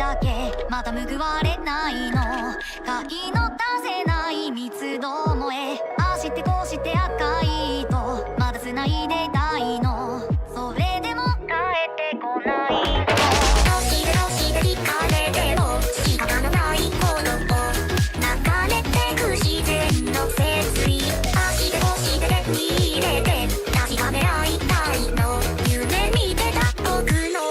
だけまた報われないの買いの出せない密度萌えああしてこうして赤いとまだ繋いでいたいのそれでも帰ってこないのどして聞かれても仕方のないものを流れてく自然の摂理あしてこうして見れて確かめ合いたいの夢見てた僕の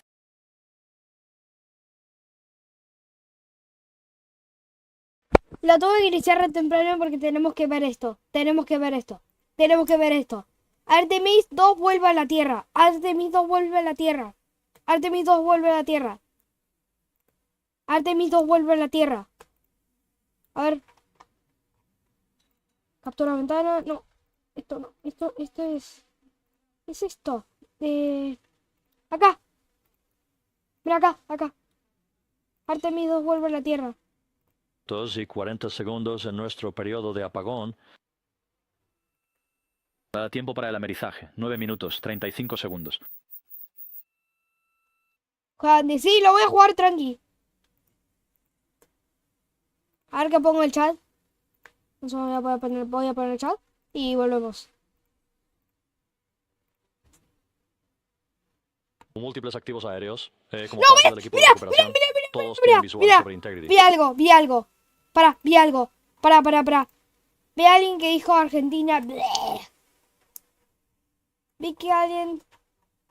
La tuve que iniciar temprano porque tenemos que ver esto. Tenemos que ver esto. Tenemos que ver esto. Artemis 2 vuelve a la Tierra. Artemis 2 vuelve a la Tierra. Artemis 2 vuelve a la Tierra. Artemis 2 vuelve a la Tierra. A ver. Captura ventana. No. Esto no. Esto es... ¿Qué es esto? Acá. Mira acá. Artemis 2 vuelve a la Tierra. Y 40 segundos en nuestro periodo de apagón. Tiempo para el amerizaje. 9 minutos, 35 segundos. Andy, sí, lo voy a jugar tranqui. A ver que pongo el chat. Eso voy a poner el chat. Y volvemos. Múltiples activos aéreos. Como No, parte del equipo de recuperación. Todos tienen visuales sobre Integrity. Vi algo. Vi algo. Para. Vi a alguien que dijo Argentina. Bleh. Vi que alguien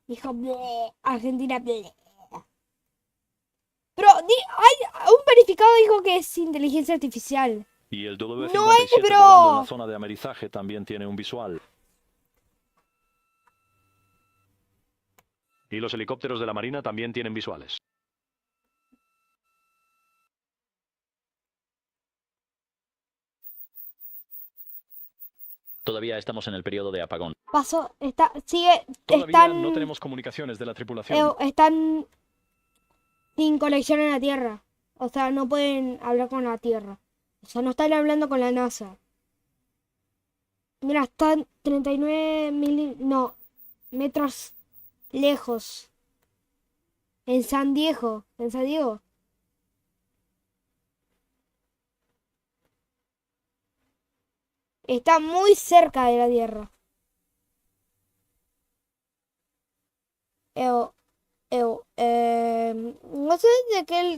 dijo bleh, Argentina. Bleh. Pero un verificado dijo que es inteligencia artificial. Y el W57 No es, volando bro. en la zona de amerizaje también tiene un visual. Y los helicópteros de la Marina también tienen visuales. Todavía estamos en el periodo de apagón. Todavía no tenemos comunicaciones de la tripulación. Están sin conexión en la Tierra. O sea, no pueden hablar con la Tierra. O sea, no están hablando con la NASA. Mira, están 39 metros lejos. En San Diego. Está muy cerca de la Tierra. No sé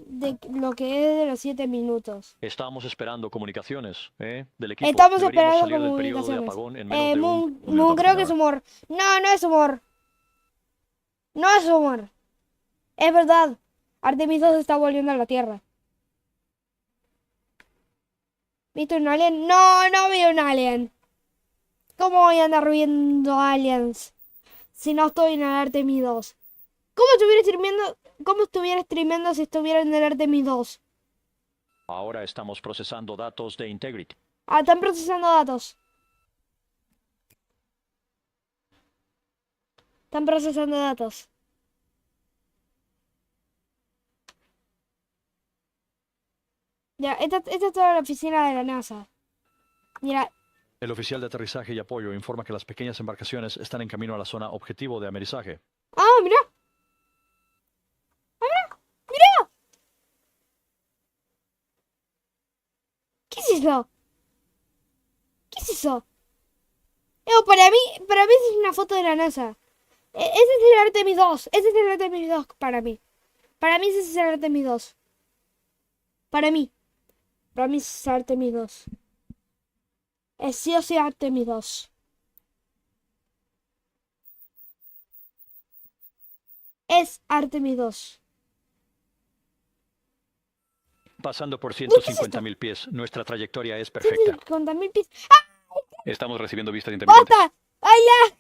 de lo que es de los 7 minutos. Estábamos esperando comunicaciones, del equipo. Estamos Deberíamos esperando salir del periodo de comunicaciones. apagón en menos de un Moon, minuto creo que es aproximado. humor. No es humor. No es humor. Es verdad. Artemis 2 está volviendo a la Tierra. ¿Viste un alien? No vi un alien. ¿Cómo voy a andar viendo aliens si no estoy en el Artemis 2? ¿Cómo estuviera streameando si estuviera en el Artemis 2? Ahora estamos procesando datos de Integrity. Están procesando datos. Ya, esta es toda la oficina de la NASA. Mira. El oficial de aterrizaje y apoyo informa que las pequeñas embarcaciones están en camino a la zona objetivo de amerizaje. Mira. Mira. ¿Qué es eso? Para mí es una foto de la NASA. Ese es el Artemis 2. Para mí. Para mí ese es el Artemis 2. Para mí es Artemis 2. Es sí o sí Artemis 2. Es Artemis 2. Pasando por 150.000 pies, nuestra trayectoria es perfecta. 150.000 pies. Estamos recibiendo vistas inteligentes. ¡Bota! ¡Ay, ya!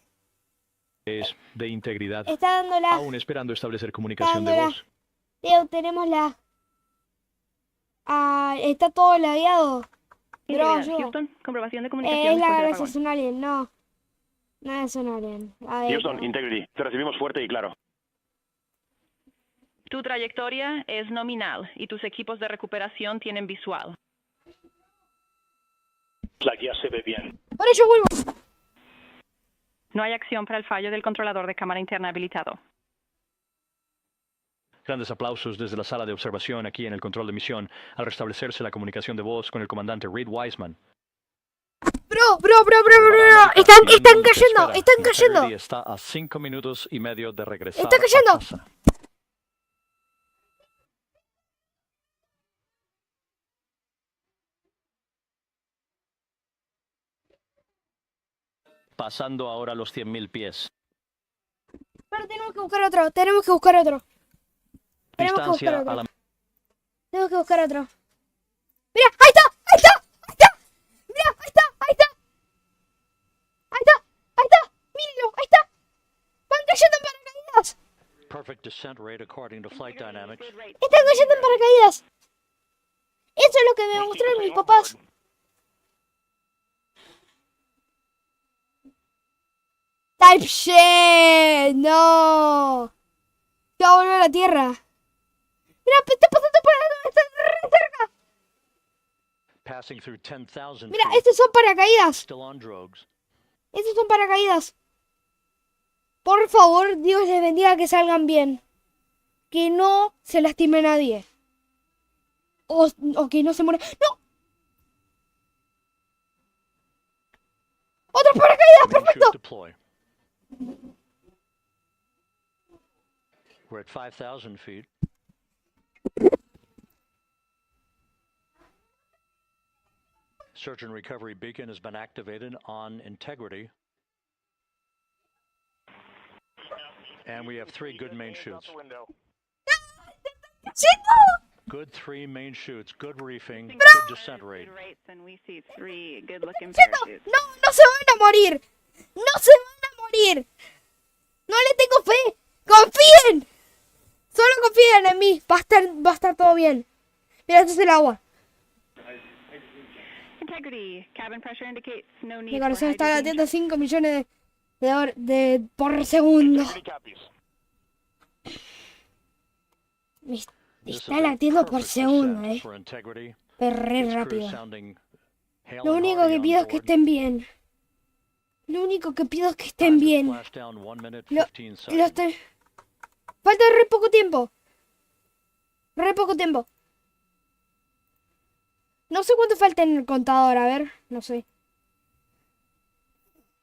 Es de integridad. Está dando la... Aún esperando establecer comunicación de voz. Leo, tenemos la... está todo ladeado. Pero Houston, comprobación de comunicación. es la gracia, es un alien, no. No es un alien. Houston, Integrity. Te recibimos fuerte y claro. Tu trayectoria es nominal y tus equipos de recuperación tienen visual. La guía se ve bien. Ahora yo vuelvo. No hay acción para el fallo del controlador de cámara interna habilitado. Grandes aplausos desde la sala de observación aquí en el control de misión al restablecerse la comunicación de voz con el comandante Reed Wiseman. Bro. Están cayendo. Integrity está a 5 minutos y medio de regresar ¡Está cayendo! a casa. Pasando ahora los 100.000 pies. Pero tenemos que buscar otro. Tenemos que buscar otro. Distancia a la... Tenemos que buscar otro. Mira, ahí está. Mira, ahí está. Mírenlo, ahí está. Van cayendo en paracaídas. Perfect descent rate according to flight dynamics. Están cayendo en paracaídas. Eso es lo que me mostraron mis papás. Type shit. No. Ya va a volver a la Tierra. Mira, está pasando por ahí. Está re cerca. Passing through 10,000 Mira, feet, estos son paracaídas. still on drugs. Estos son paracaídas. Por favor, Dios les bendiga que salgan bien. Que no se lastime nadie. O que no se muera. ¡No! ¡Otros paracaídas! Main chute ¡Perfecto! deploy. We're at 5,000 feet. Search and recovery beacon has been activated on Integrity. And we have 3 good main chutes. Good 3 main chutes, good reefing, good descent rate. And we see 3 good-looking ¡Cheto! parachutes. ¡No se van a morir! ¡No se van a morir! ¡No le tengo fe! ¡Confíen! Solo confíen en mí. Va a estar todo bien. Mira, este es el agua. Integrity. Cabin pressure indicates no need Mi for corazón está hydrogen latiendo 5 millones por segundo. Me está latiendo por segundo, Pero re rápido. Lo único que pido es que estén bien. Lo único que pido es que estén bien. Falta re poco tiempo. No sé cuánto falta en el contador, a ver, no sé.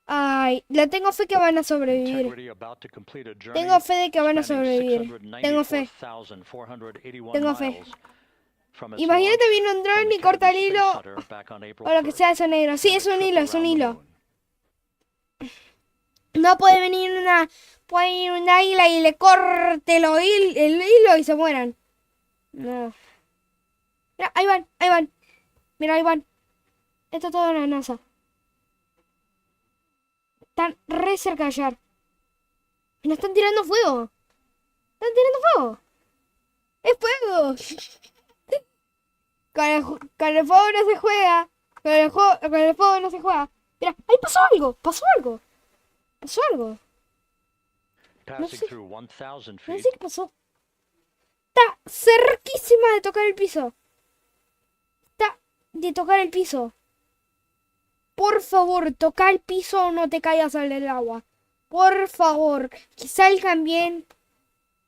Ay, le tengo fe que van a sobrevivir. Tengo fe de que van a sobrevivir. Tengo fe. Imagínate viene un dron y corta el hilo. O lo que sea, ese negro. Sí, es un hilo. No puede venir un águila y le corte el hilo y se mueran. No. Mira, ahí van. Mira, ahí van. Esto es todo una NASA. Están re cerca de llegar. Y nos están tirando fuego. ¡Es fuego! Con el fuego no se juega. Con el fuego no se juega. Mira, ahí pasó algo. No sé qué pasó. Está cerquísima de tocar el piso. Por favor, toca el piso o no te caigas al del agua. Por favor, que salgan bien.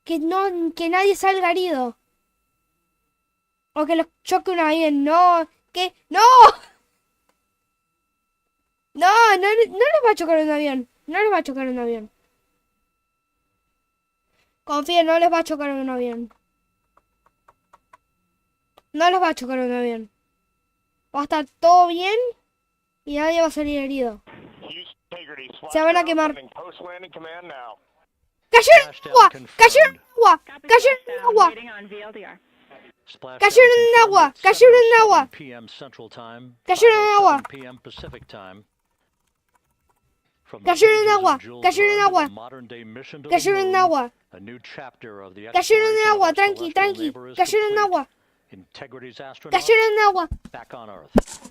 Que nadie salga herido. O que los choque un avión. No. ¿Qué? ¡No! No les va a chocar un avión. Confíen, no les va a chocar un avión. Va a estar todo bien y nadie va a salir herido. Se van a quemar. ¡Cayeron en agua! ¡Cayeron en agua! Tranqui. Cayeron en agua. Back on Earth.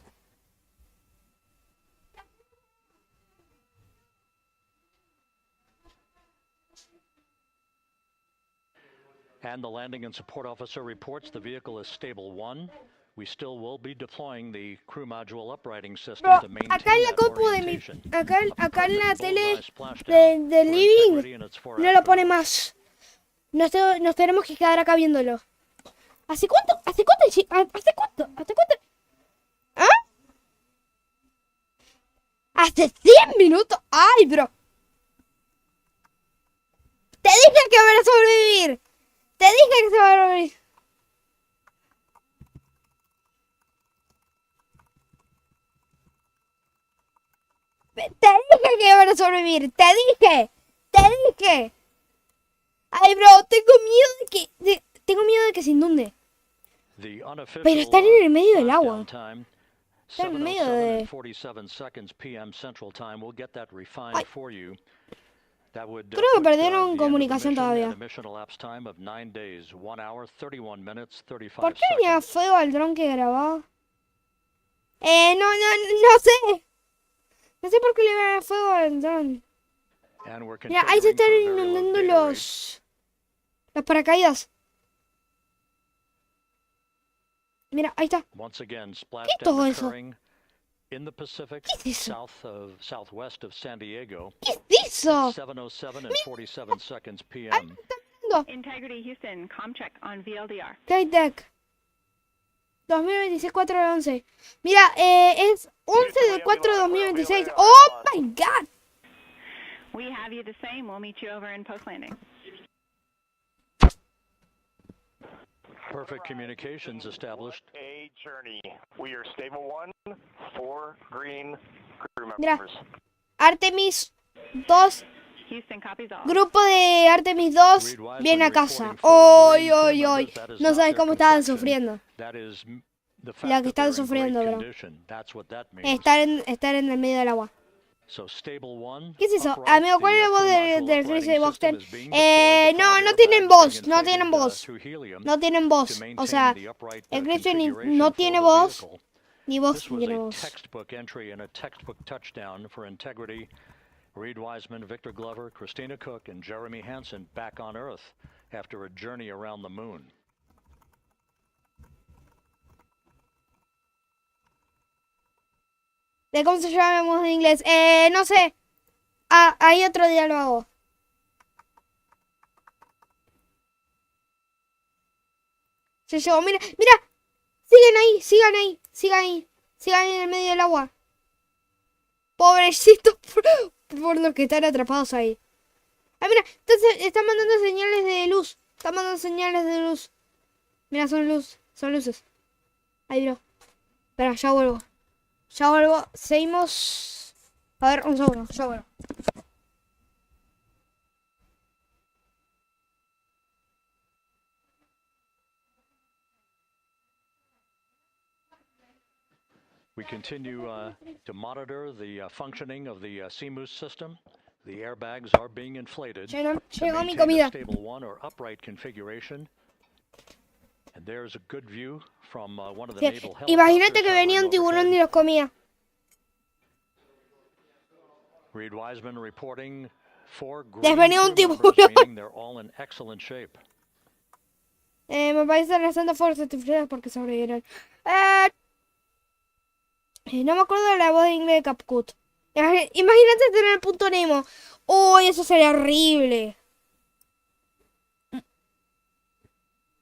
And the landing and support officer reports the vehicle is stable 1. We still will be deploying the crew module uprighting system to maintain acá en la that compu de mi, orientation. acá en la tele Bullseye splashdown del for living Integrity and its 4 no lo pone astronauts. más. Nos tenemos que quedar acá viéndolo. ¿Hace cuánto? ¿Hace cuánto? ¿Hace cuánto? ¿Hace cuánto? ¿Ah? ¿Hace 100 minutos? ¡Ay, bro! ¡Te dije que van a sobrevivir! ¡Te dije que se van a sobrevivir! ¡Te dije que van a sobrevivir! ¡Te dije! ¡Te dije! ¡Ay, bro! Tengo miedo de que se inunde. Pero están en el medio del agua. Están en medio de... Creo que perdieron comunicación todavía. ¿Por qué venía fuego al dron que grababa? No sé. No sé por qué le venía fuego al dron. Mira, ahí se están inundando los paracaídas. Mira, ahí está. ¿Qué es todo eso? ¿Qué es eso? ¿Qué es eso? Integrity Houston, Comcheck on VLDR. K-Tech 2026 4 de 11. Mira, es 11 de 4 de 2026. ¡Oh, my God! We have you the same. We'll meet you over in post landing. Perfect communications established. A journey. We are stable 1, 4 green crew Mira, members. Artemis 2. Houston copies all. Grupo de Artemis 2 viene a casa. ¡Oy, oy, oy! No sabes cómo estaban sufriendo. La que están sufriendo, bro. Estar en el medio del agua. ¿Qué es eso? Amigo, ¿cuál es la voz del Chris de Boxten? No tienen voz. No tienen voz. No tienen voz. O sea, el Chris no tiene voz. Ni voz tiene voz. Reed Wiseman, Victor Glover, Christina Cook, and Jeremy Hansen back on Earth after a journey around the moon. ¿De cómo se llama en inglés? No sé. Ahí otro día lo hago. Se llegó, mira. Sigan ahí en el medio del agua. Pobrecitos por los que están atrapados ahí. Mira, entonces están mandando señales de luz. Mira, son luces. Ahí, bro. Espera, ya vuelvo. Seguimos. A ver, un segundo, ya vuelvo. We continue to monitor the functioning of the CMOOS system. The airbags are being inflated. Llegó mi comida. Stable 1 or upright configuration. And there's a good view from one of the naval helicopters. Imagínate que venía un tiburón y los comía. Reed Wiseman reporting 4 Les venía un tiburón. They're all in excellent shape. Me parece bastante fuerte porque sobrevivieron. No me acuerdo de la voz de inglés de Capcut. Imagínate tener el punto Nemo. Uy, eso sería horrible.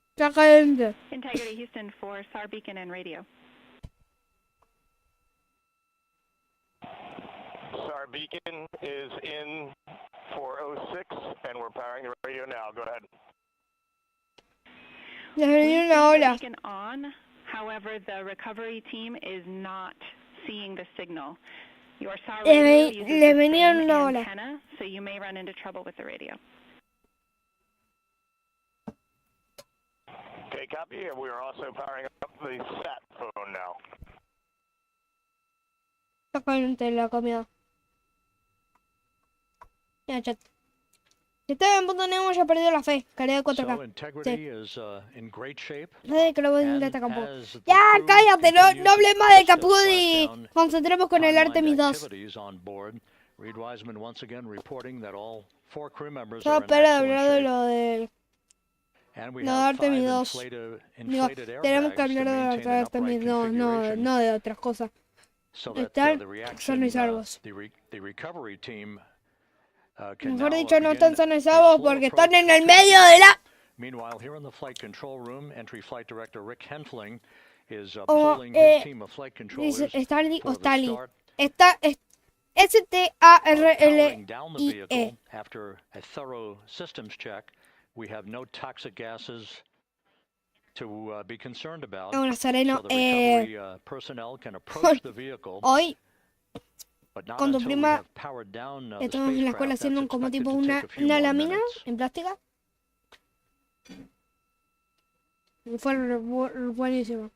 Está caliente. Integrity Houston for SAR beacon and radio. SAR beacon is in 406, and we're powering the radio now. Go ahead. Les venía una ola. Beacon on. However, the recovery team is not seeing the signal. Your SAR radio uses the same antenna, so you may run into trouble with the radio. Okay, copy. And we are also powering up the sat phone now. Está caliente la comida. Mira, chat. Si estaba en punto Nemo ya perdió la fe. Calidad de 4K. Sí. No sé que lo voy a intentar tampoco. Ya, cállate. No hablé más de Caput y concentremos con el Artemis 2. Solo espero de hablar de lo de Artemis 2. Digo, tenemos que hablar de Artemis 2, no de otras cosas. Estar sanos y salvos. Mejor dicho, no están sanos y salvos porque están en el medio de la... Meanwhile, here in the flight control room, entry flight director Rick Henfling is O, polling his team of flight controllers dice Stanley o for the Stanley. start Está of powering down the S-T-A-R-L-I-E. vehicle. After a thorough systems check, we have no toxic gases to be concerned about. No, Nazareno, So the recovery personnel can approach the vehicle, hoy but not con tu until we prima have powered down the estamos en la escuela spacecraft. haciendo That's como expected tipo to una take a few una more lámina minutes. en plástica. Fue buenísimo.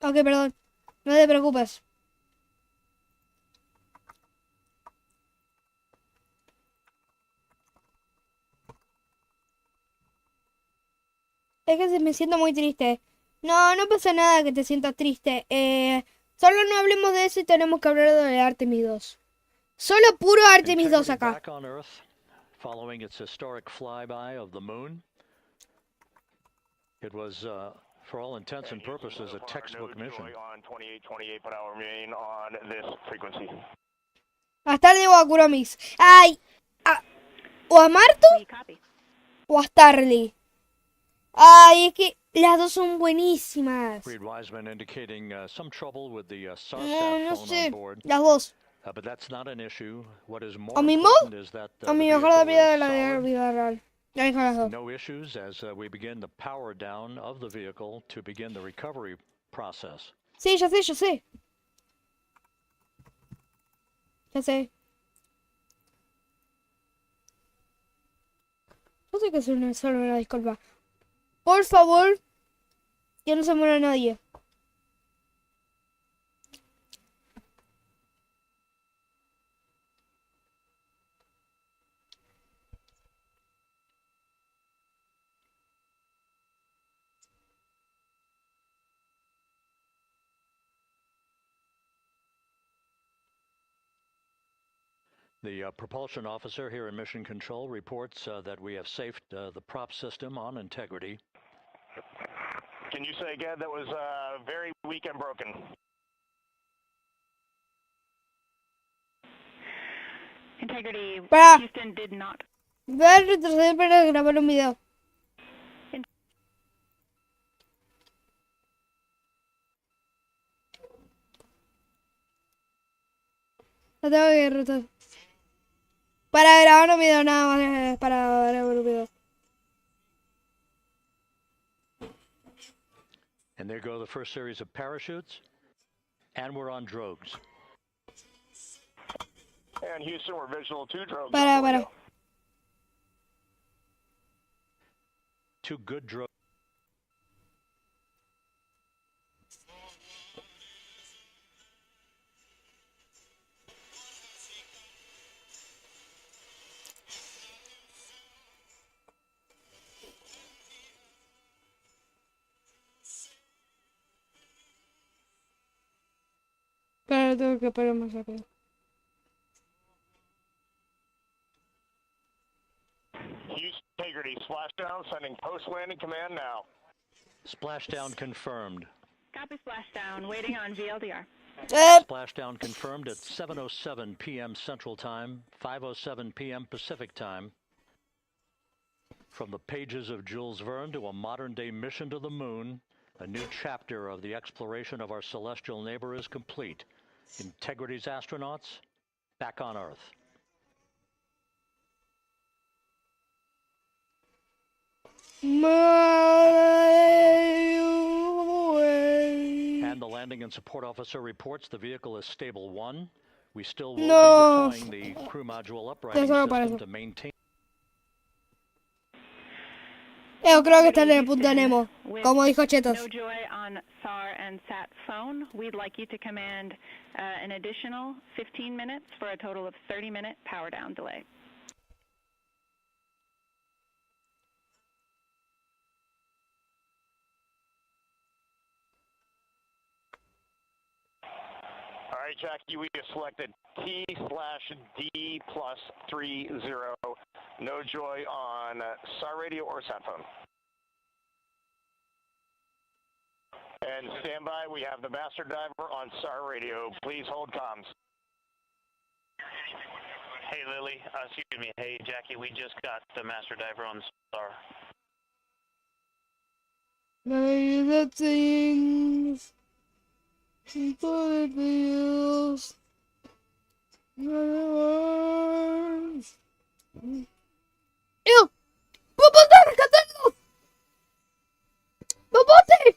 Ok, perdón. No te preocupes. Es que me siento muy triste. No, no pasa nada que te sientas triste. Solo no hablemos de eso y tenemos que hablar de Artemis 2. Solo puro Artemis 2 acá. Back on Earth, following its historic flyby of the moon. It was, for all intents and purposes, a textbook mission. On 28 per hour remain on this frequency. Hasta luego a Kuromis. Ay, o a Marto We copy. o a Starly. Ay, es que las dos son buenísimas. Reed Wiseman indicating some trouble with the No, SARSAT no phone sé. on board. Las dos. But that's not an issue. What is more A mi important is that A the mi mejor vehicle amiga de is la solid. vida real. Ya dijo las dos. No issues as we begin the power down of the vehicle to begin the recovery process. Sí, ya sé, ya sé. Ya sé. No sé que es solo una disculpa. Por favor, que no se muera nadie. The propulsion officer here in Mission Control reports that we have safed the prop system on integrity. Can you say again? That was very weak and broken. Integrity, Para. Houston did not. Voy a retroceder para grabar un video. No tengo que retroceder. Para grabar un video, nada más. Para grabar un video. And there go the first series of parachutes. And we're on drogues. And Houston, we're visual 2 drones. Para. Two good drogues. Pero tengo que parar más rápido. Houston, integrity, splashdown, sending post-landing command now. Splashdown confirmed. Copy splashdown, waiting on VLDR. Splashdown confirmed at 7:07 p.m. Central Time, 5:07 p.m. Pacific Time. From the pages of Jules Verne to a modern-day mission to the moon, a new chapter of the exploration of our celestial neighbor is complete. Integrity's astronauts back on Earth. And the landing and support officer reports the vehicle is stable 1. We still will No. be deploying the crew module uprighting Eso no system parece. to maintain. Yo creo que está en el punto Nemo, With como dijo Chetos. no joy on SAR and SAT phone, we'd like you to command an additional 15 minutes for a total of 30-minute power down delay. All right, Jackie, we have selected T/D+30. No joy on SAR radio or sat phone. And And stand by, we have the master diver on SAR radio. Please hold comms. Hey Lily, excuse me, hey Jackie, we just got the master diver on SAR. Maybe the things for the bills. ¡Ew! ¡Bobote, rescatando! ¡Bobote!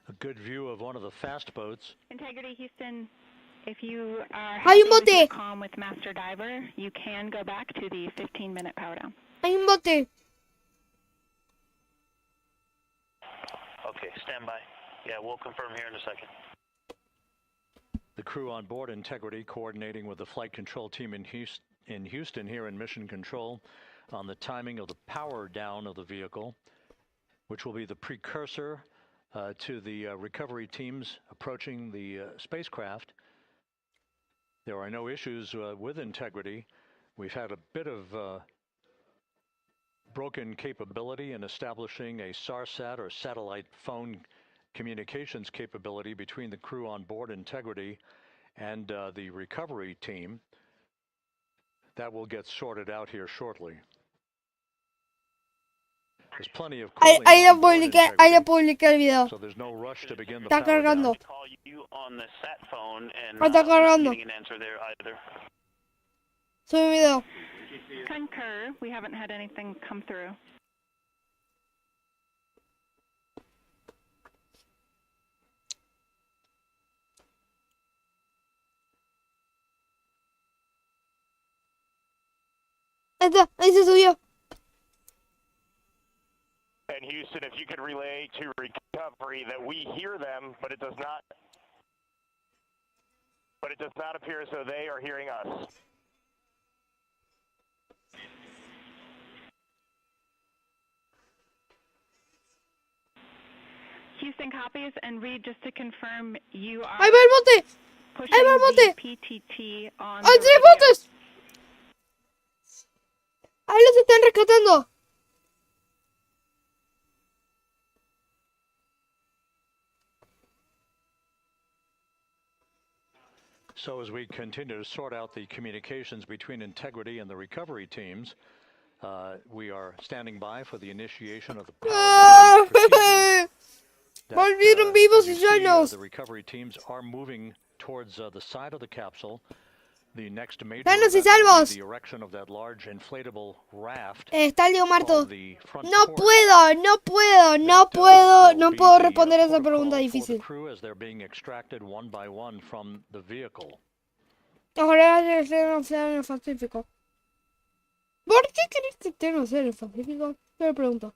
A good view of one of the fast boats. Integrity Houston, if you are Hay happy un with your bote. comm with Master Diver, you can go back to the 15-minute power down. Hay un bote. Okay, stand by. Yeah, we'll confirm here in a second. The crew on board Integrity coordinating with the flight control team in Houston here in Mission Control on the timing of the power down of the vehicle, which will be the precursor to the recovery teams approaching the spacecraft. There are no issues with Integrity. We've had a bit of broken capability in establishing a SARSAT or satellite phone communications capability between the crew on board Integrity and the recovery team. That will get sorted out here shortly. There's plenty of cooling on board Integrity, Ahí ya publiqué el video. so there's no rush to begin the Está power down. cargando. Call you on the sat phone and Está cargando. getting an answer there either. Sube video. Concur, we haven't had anything come through. Ahí se subió. And Houston, if you could relay to recovery that we hear them, but it does not appear as though they are hearing us. Houston copies, and Reed, just to confirm, you are Ahí va el bote. pushing ahí va el the bote. PTT on ¡Hay the tres radio. botes! Ahí los están rescatando. So as we continue to sort out the communications between Integrity and the recovery teams, we are standing by for the initiation of the power down procedure. Volvieron vivos y As you see, sanos. the recovery teams are moving towards the side of the capsule. The next major Sanos y event will be salvos. the erection of that large inflatable raft. Está Leo Marto. called the front No porch puedo, no puedo, no that, puedo, will no be puedo the, responder esa protocol pregunta for difícil. the crew as they're being extracted one by one from the vehicle. Ojalá que esté en el Océano Pacífico. ¿Por qué querés que esté en el Océano Pacífico? Yo le pregunto.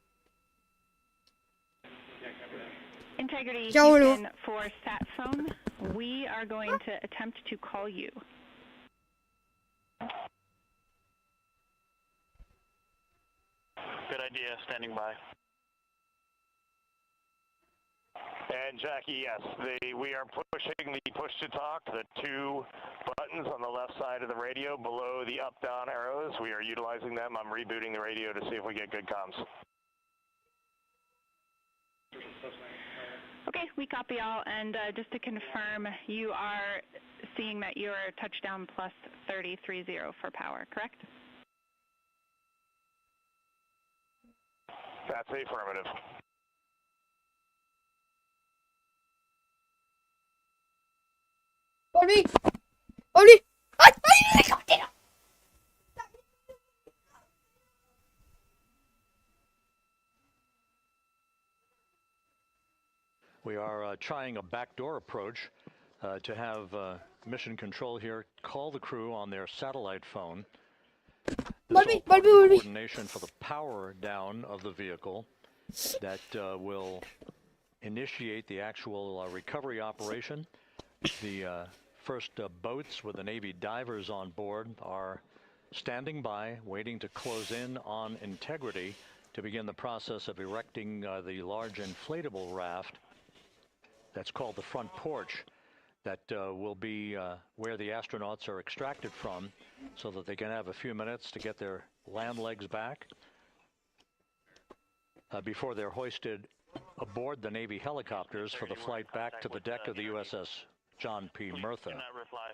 Integrity Ya vuelvo. Houston for sat phone. We are going to attempt to call you. Good idea, standing by. And Jackie, yes, we are pushing the push to talk, the two buttons on the left side of the radio below the up-down arrows. We are utilizing them. I'm rebooting the radio to see if we get good comms. Okay, we copy all, and just to confirm, you are seeing that you are touchdown plus 3030 for power, correct? That's the affirmative. ¡Volví! ¡Volví! ¡Ay! ¡Ay! ¡Un helicóptero! We are trying a backdoor approach to have mission control here call the crew on their satellite phone. This all part of the coordination for the power down of the vehicle that will initiate the actual recovery operation. The first boats with the Navy divers on board are standing by, waiting to close in on Integrity to begin the process of erecting the large inflatable raft that's called the front porch that will be where the astronauts are extracted from so that they can have a few minutes to get their land legs back before they're hoisted aboard the Navy helicopters for the flight back to the deck of the USS John P. Murtha. Do not reply.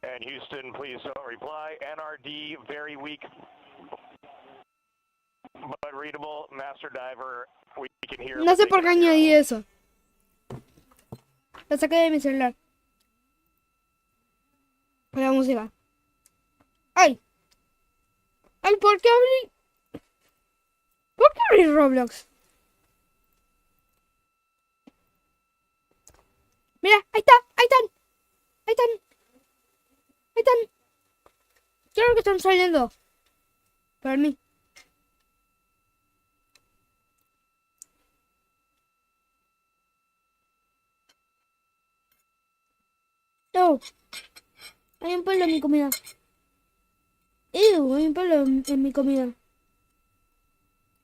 And Houston, please don't reply. NRD, very weak, but readable. Master Diver, we can hear. No sé por qué añadí eso. Lo saqué de mi celular. La música. ¡Ay! ¡Ay! ¿Por qué abrí? ¿Por qué abrí Roblox? Mira, ahí está, ahí están. Ahí están. Ahí están. Claro que están saliendo. Para mí. No. Hay un pelo en mi comida. Hay un pelo en mi comida.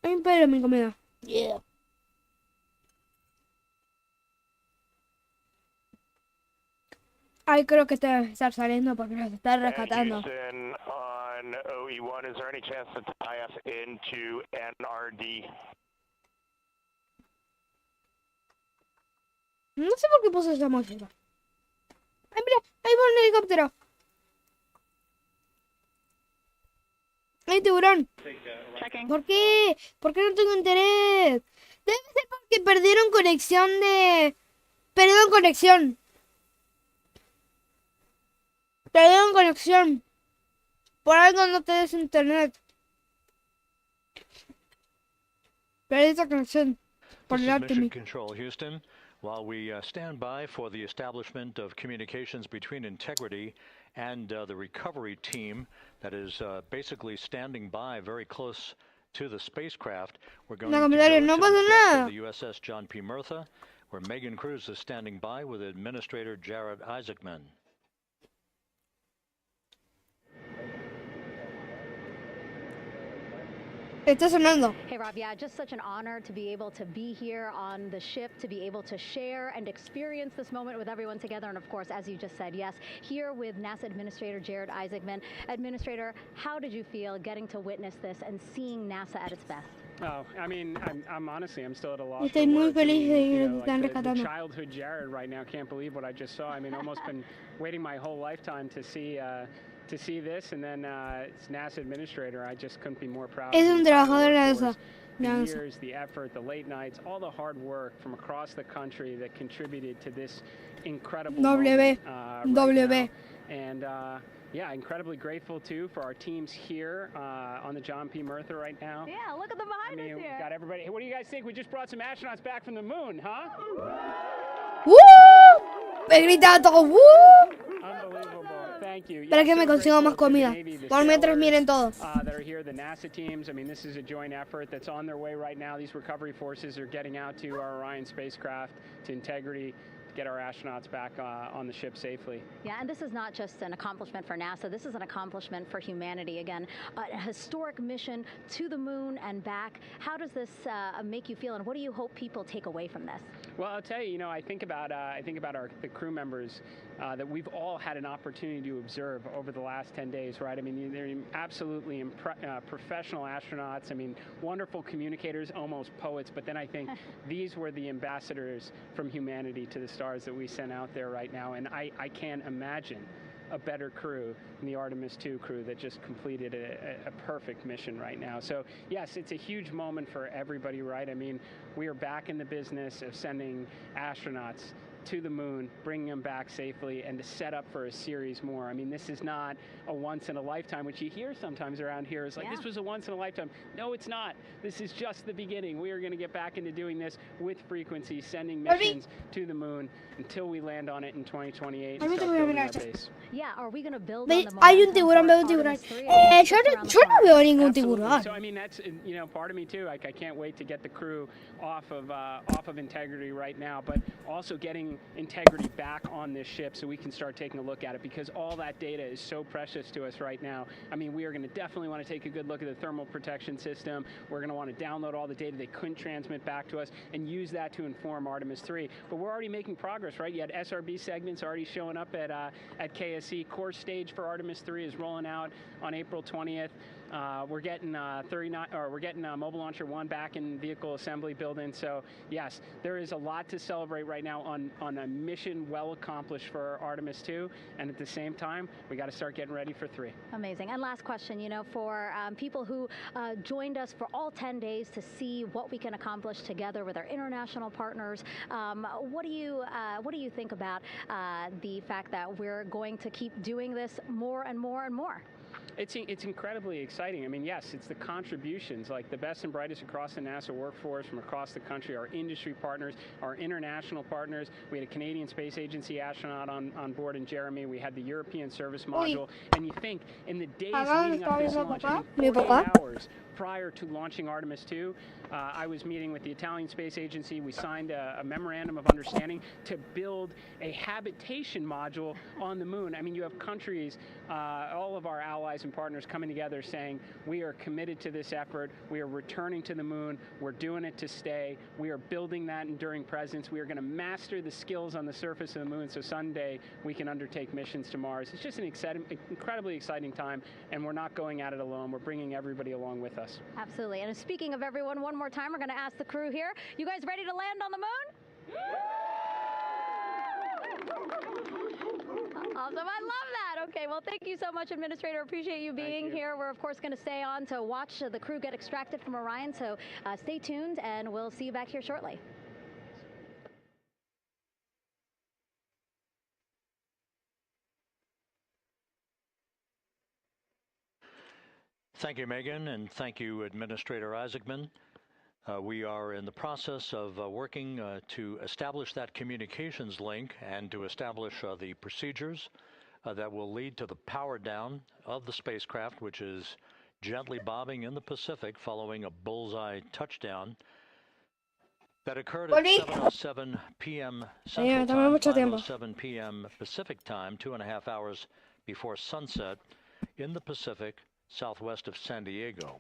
Hay un pelo en mi comida. Yeah. Ay, creo que debe estar saliendo porque nos está rescatando. Houston on OE1, is there any chance to tie us into NRD? No sé por qué puse esa música. Ay, mira, ahí va un helicóptero. Hay tiburón. Checking. ¿Por qué? ¿Por qué no tengo interés? Debe ser porque perdieron conexión de... Perdieron conexión. Perdieron conexión. Por algo no tenés internet. Perdiste conexión. Por This el is Mission Artemis. Control, Houston. While we stand by for the establishment of communications between Integrity and the recovery team that is basically standing by very close to the spacecraft, we're going to go to No the pasa deck nada. of the USS John P. Murtha, where Megan Cruz is standing by with Administrator Jared Isaacman. Está sonando. Hey, Rob, yeah, just such an honor to be able to be here on the ship, to be able to share and experience this moment with everyone together. And of course, as you just said, yes, here with NASA Administrator Jared Isaacman. Administrator, how did you feel getting to witness this and seeing NASA at its best? Oh, I mean, I'm honestly, I'm still at a loss. Estoy muy feliz de you que know, están like the rescatando. childhood Jared right now can't believe what I just saw. I mean, almost been waiting my whole lifetime to see this, and then it's NASA Administrator. I just couldn't be more proud. Es of un the entire trabajador de la workforce, NASA. the years, the effort, the late nights, all the hard work from across the country that contributed to this incredible moment, right now. And yeah, incredibly grateful too for our teams here on the John P. Murtha right now. Yeah, look at them behind us here. Got everybody. Hey, what do you guys think? We just brought some astronauts back from the moon, huh? ¡Woo! Me grita todo. ¡Woo! Unbelievable. Thank you. Para que me so consiga más grateful to the comida. Navy, the Por mientras sailors, miren todo. that are here, the NASA teams. I mean, this is a joint effort that's on their way right now. These recovery forces are getting out to our Orion spacecraft, to Integrity, to get our astronauts back on the ship safely. Yeah, and this is not just an accomplishment for NASA. This is an accomplishment for humanity. Again, a historic mission to the moon and back. How does this make you feel, and what do you hope people take away from this? Well, I'll tell you, I think about the crew members that we've all had an opportunity to observe over the last 10 days, right? I mean, they're absolutely professional astronauts. I mean, wonderful communicators, almost poets. But then I think these were the ambassadors from humanity to the stars that we sent out there right now. And I can't imagine a better crew than the Artemis 2 crew that just completed a perfect mission right now. So yes, it's a huge moment for everybody, right? I mean, we are back in the business of sending astronauts to the moon, bringing them back safely, and to set up for a series more. I mean, this is not a once in a lifetime, which you hear sometimes around here. It's like, this was a once in a lifetime. No, it's not. This is just the beginning. We are going to get back into doing this with frequency, sending missions to the moon until we land on it in 2028 and start building our base. Yeah, are we going to build Ve- on the hay un momentum tiburón, for veo un tiburón. Artemis 3? Yo no veo ningún Absolutely. tiburón. So I mean, that's part of me too. Like, I can't wait to get the crew off of Integrity right now, but also getting Integrity back on this ship so we can start taking a look at it, because all that data is so precious to us right now. I mean, we are going to definitely want to take a good look at the thermal protection system. We're going to want to download all the data they couldn't transmit back to us and use that to inform Artemis 3. But we're already making progress, right? You had SRB segments already showing up at KSC. Core stage for Artemis 3 is rolling out on April 20th. We're getting Mobile Launcher 1 back in vehicle assembly building. So yes, there is a lot to celebrate right now on a mission well accomplished for Artemis 2, and at the same time, we got to start getting ready for 3. Amazing. And last question, for people who joined us for all 10 days to see what we can accomplish together with our international partners, what do you think about the fact that we're going to keep doing this more and more and more? It's incredibly exciting. I mean, yes, it's the contributions, like the best and brightest across the NASA workforce from across the country, our industry partners, our international partners. We had a Canadian Space Agency astronaut on board in Jeremy. We had the European service module. And you think in the days leading up to this launch, I think 48 hours prior to launching Artemis 2, I was meeting with the Italian Space Agency. We signed a memorandum of understanding to build a habitation module on the moon. I mean, you have countries, all of our allies and partners coming together saying, we are committed to this effort. We are returning to the moon. We're doing it to stay. We are building that enduring presence. We are going to master the skills on the surface of the moon so someday we can undertake missions to Mars. It's just an incredibly exciting time, and we're not going at it alone. We're bringing everybody along with us. Absolutely. And speaking of everyone, one more time, we're going to ask the crew here, you guys ready to land on the moon? Awesome. I love that. Okay, well, thank you so much, Administrator. Appreciate you being here. We're, of course, going to stay on to watch the crew get extracted from Orion, so stay tuned, and we'll see you back here shortly. Thank you, Megan, and thank you, Administrator Isaacman. We are in the process of working to establish that communications link and to establish the procedures that will lead to the power down of the spacecraft, which is gently bobbing in the Pacific following a bullseye touchdown that occurred at 7:07 p.m. Central Time, 5:07 p.m. Pacific Time, 2.5 hours before sunset in the Pacific, southwest of San Diego.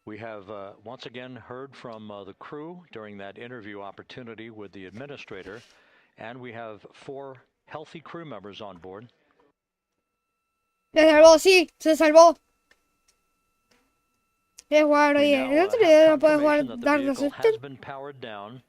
We have once again heard from the crew during that interview opportunity with the administrator, and we have 4 healthy crew members on board. Se salvó, sí, se salvó. Es jugar bien. El otro día no puede jugar Dark has been powered down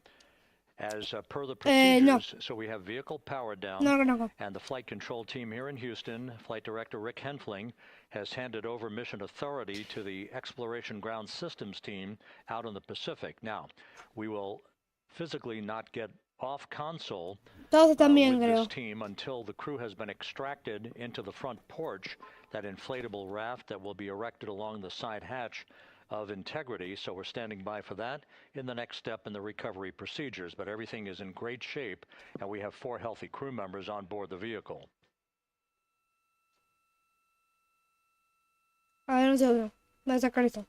as per the procedures. No. So we have vehicle powered down. No. And the flight control team here in Houston, Flight Director Rick Henfling, has handed over mission authority to the Exploration Ground Systems team out in the Pacific. Now, we will physically not get off console with this team until the crew has been extracted into the front porch, that inflatable raft that will be erected along the side hatch of Integrity. So we're standing by for that in the next step in the recovery procedures. But everything is in great shape, and we have 4 healthy crew members on board the vehicle. A ver, un segundo. Voy a sacar esto.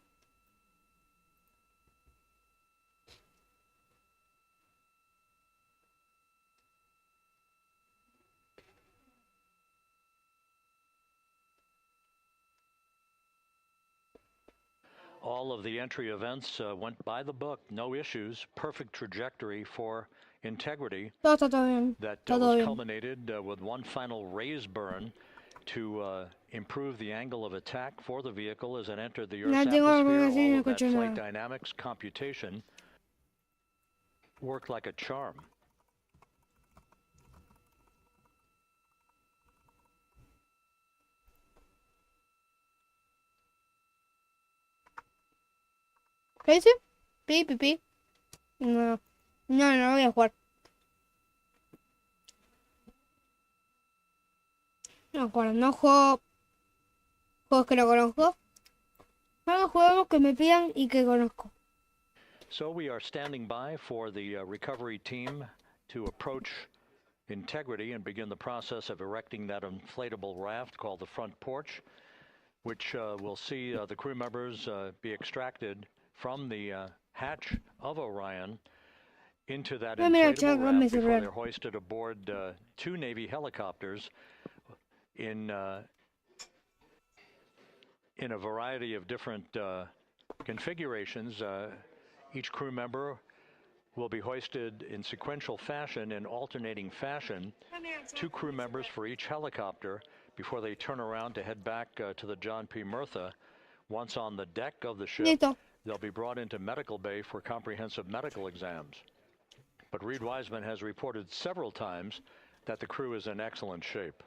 All of the entry events went by the book, no issues, perfect trajectory for Integrity. Todo está bien. That Todo was bien. culminated with one final raise burn to improve the angle of attack for the vehicle as it entered the Earth's atmosphere. All of that flight dynamics computation worked like a charm. ¿Qué dice? Pi. No voy a jugar. No me acuerdo, no juego juegos que no conozco. Juego juegos que me pidan y que conozco. So we are standing by for the recovery team to approach integrity and begin the process of erecting that inflatable raft called the front porch, which will see the crew members be extracted from the hatch of Orion into that inflatable raft before they're hoisted aboard 2 Navy helicopters in a variety of different configurations. Each crew member will be hoisted in sequential fashion, in alternating fashion, 2 crew members for each helicopter before they turn around to head back to the John P. Murtha. Once on the deck of the ship, they'll be brought into medical bay for comprehensive medical exams. But Reed Wiseman has reported several times that the crew is in excellent shape.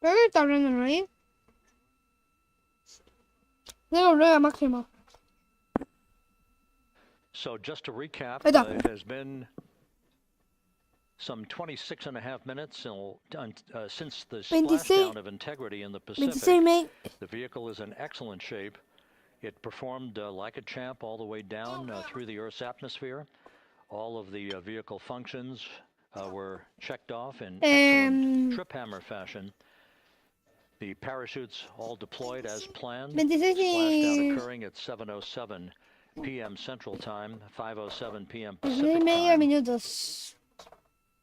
¿Qué está hablando ahí? Tengo prueba máxima. So just to recap, it has been some 26.5 minutes since the splashdown of Integrity in the Pacific. The vehicle is in excellent shape. It performed like a champ all the way down through the Earth's atmosphere. All of the vehicle functions were checked off in excellent trip hammer fashion. The parachutes all deployed as planned. Splashdown occurring at 7:07 p.m. Central Time, 5:07 p.m. Pacific Time. Minutos.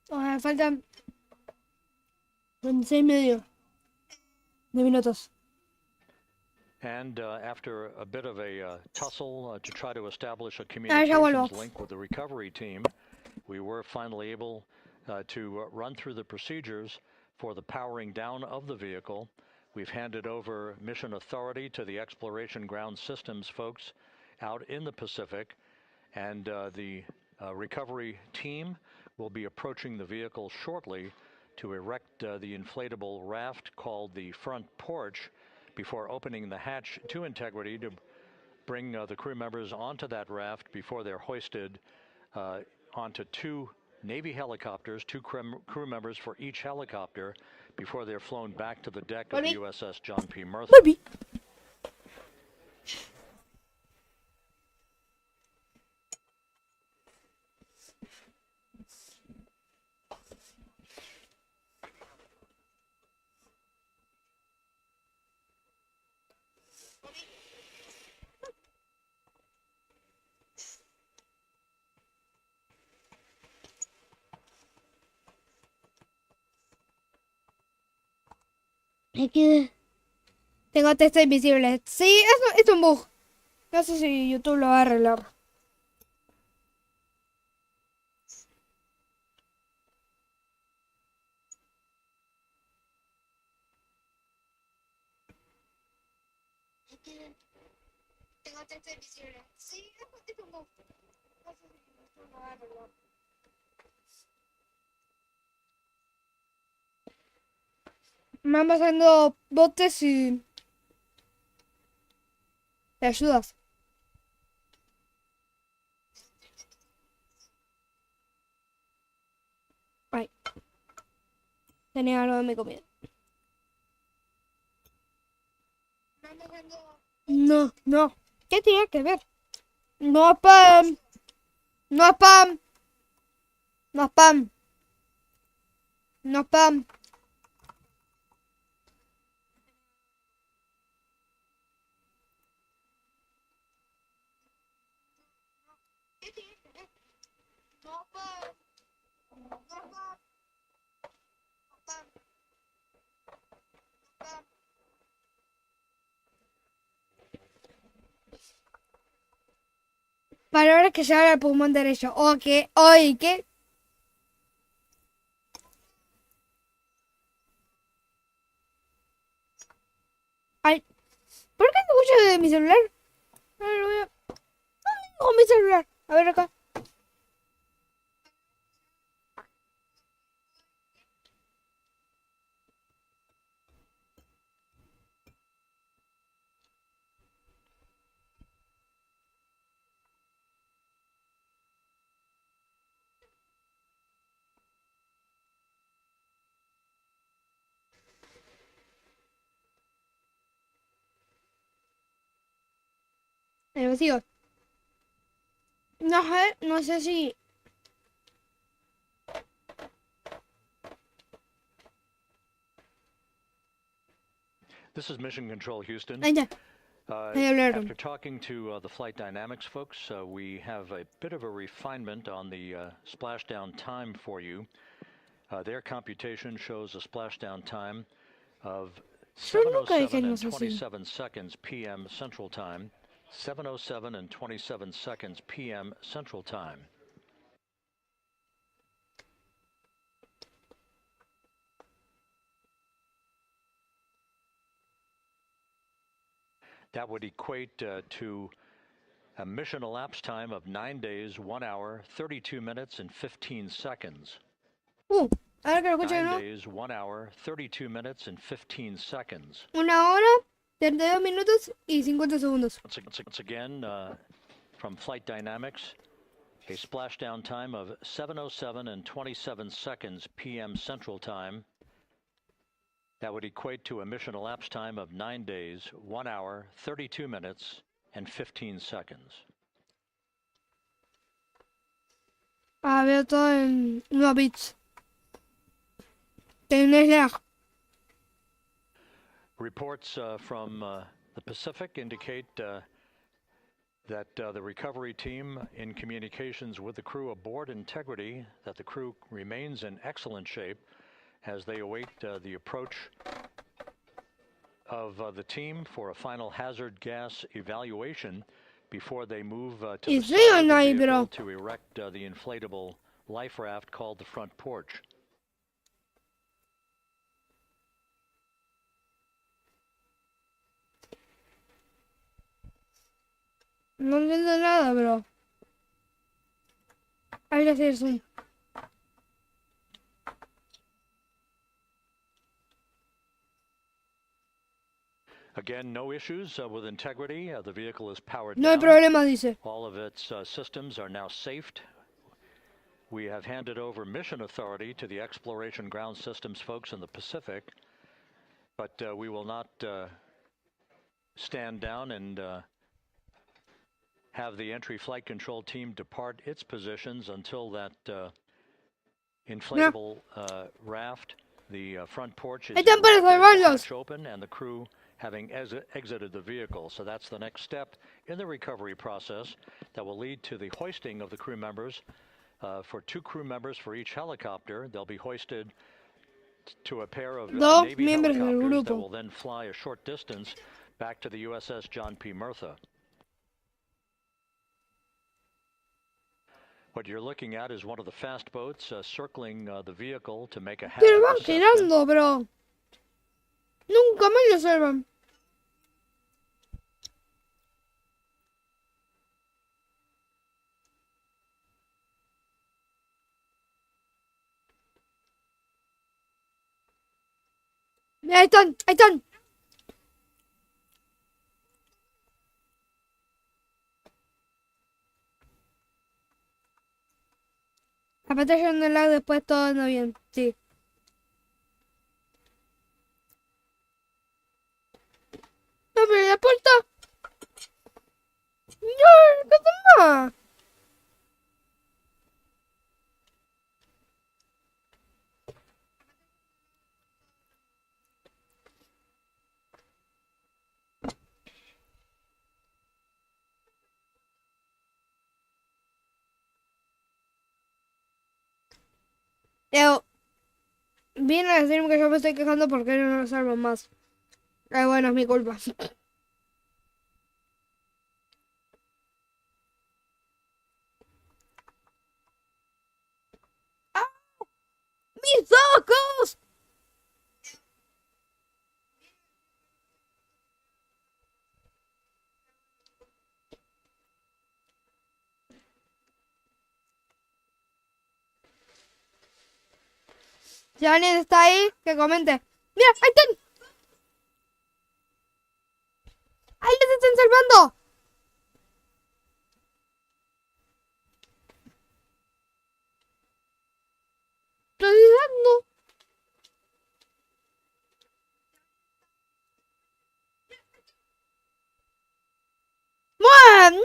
Faltan 26 de minutos. And after a bit of a tussle to try to establish a communications link with the recovery team, we were finally able to run through the procedures for the powering down of the vehicle. We've handed over mission authority to the exploration ground systems folks out in the Pacific, and the recovery team will be approaching the vehicle shortly to erect the inflatable raft called the front porch before opening the hatch to Integrity to bring the crew members onto that raft before they're hoisted onto 2 Navy helicopters, 2 crew members for each helicopter before they're flown back to the deck of the USS John P. Murtha. Tengo texto invisible. Sí, eso es un bug. No sé si YouTube lo va a arreglar. Tengo texto invisible. Sí, eso es un bug. No sé si YouTube lo va a arreglar. Me van pasando botes y te ayudas. Ay. Tenía algo de mi comida. No, no. ¿Qué tiene que ver? No spam. No spam. No spam. No spam. Palabras que llevan al pulmón derecho. O que, hoy, ¿qué? Ay, ¿por qué no escucho de mi celular? No lo veo. Con mi celular. A ver acá. en el vacío. No sé si... This is Mission Control Houston. Ahí está. Ahí hablaron. After talking to the flight dynamics folks, we have a bit of a refinement on the splashdown time for you. Their computation shows a splashdown time of Yo nunca 7:07 dije and no sé si. 27 seconds p.m. Central Time. 7:07 and 27 seconds p.m. Central Time. That would equate to a mission elapsed time of 9 days, 1 hour, 32 minutes, and 15 seconds. A ver que lo escuche, 9 ¿no? days, 1 hour, 32 minutes, and 15 seconds. 1 hora, 32 minutos y 50 segundos. Once again, from Flight Dynamics, a splashdown time of 7:07 and 27 seconds p.m. Central Time. That would equate to a mission elapsed time of 9 days, 1 hour, 32 minutes, and 15 seconds. Veo todo en 1 bits. Tenés lag. Reports from the Pacific indicate that the recovery team in communications with the crew aboard Integrity, that the crew remains in excellent shape as they await the approach of the team for a final hazard gas evaluation before they move to the side of the vehicle to erect the inflatable life raft called the front porch. No entiendo nada, bro. Hay que hacer zoom. Again, no issues with Integrity. The vehicle is powered No hay down. problema, dice. All of its systems are now safed. We have handed over mission authority to the Exploration Ground Systems folks in the Pacific, but we will not stand down and have the entry flight control team depart its positions until that inflatable raft, the front porch, is hatch open and the crew having exited the vehicle. So that's the next step in the recovery process that will lead to the hoisting of the crew members. For 2 crew members for each helicopter, they'll be hoisted to a pair of Navy helicopters that will then fly a short distance back to the USS John P. Murtha. What you're looking at is one of the fast boats circling the vehicle to make a hazard Pero van assessment. girando, bro. Nunca más lo salvan. Ahí están, ahí están. La pantalla no lag, después todo anda bien, sí. ¡Abre la puerta! ¡No! ¿Qué pasa? Viene a decirme que yo me estoy quejando porque no nos salvan más. Bueno, es mi culpa. ¡Ah! ¡Mis ojos! Si alguien está ahí, que comente. ¡Mira! ¡Ahí están! ¡Ahí les están salvando! ¡Revisando! ¡Bueno!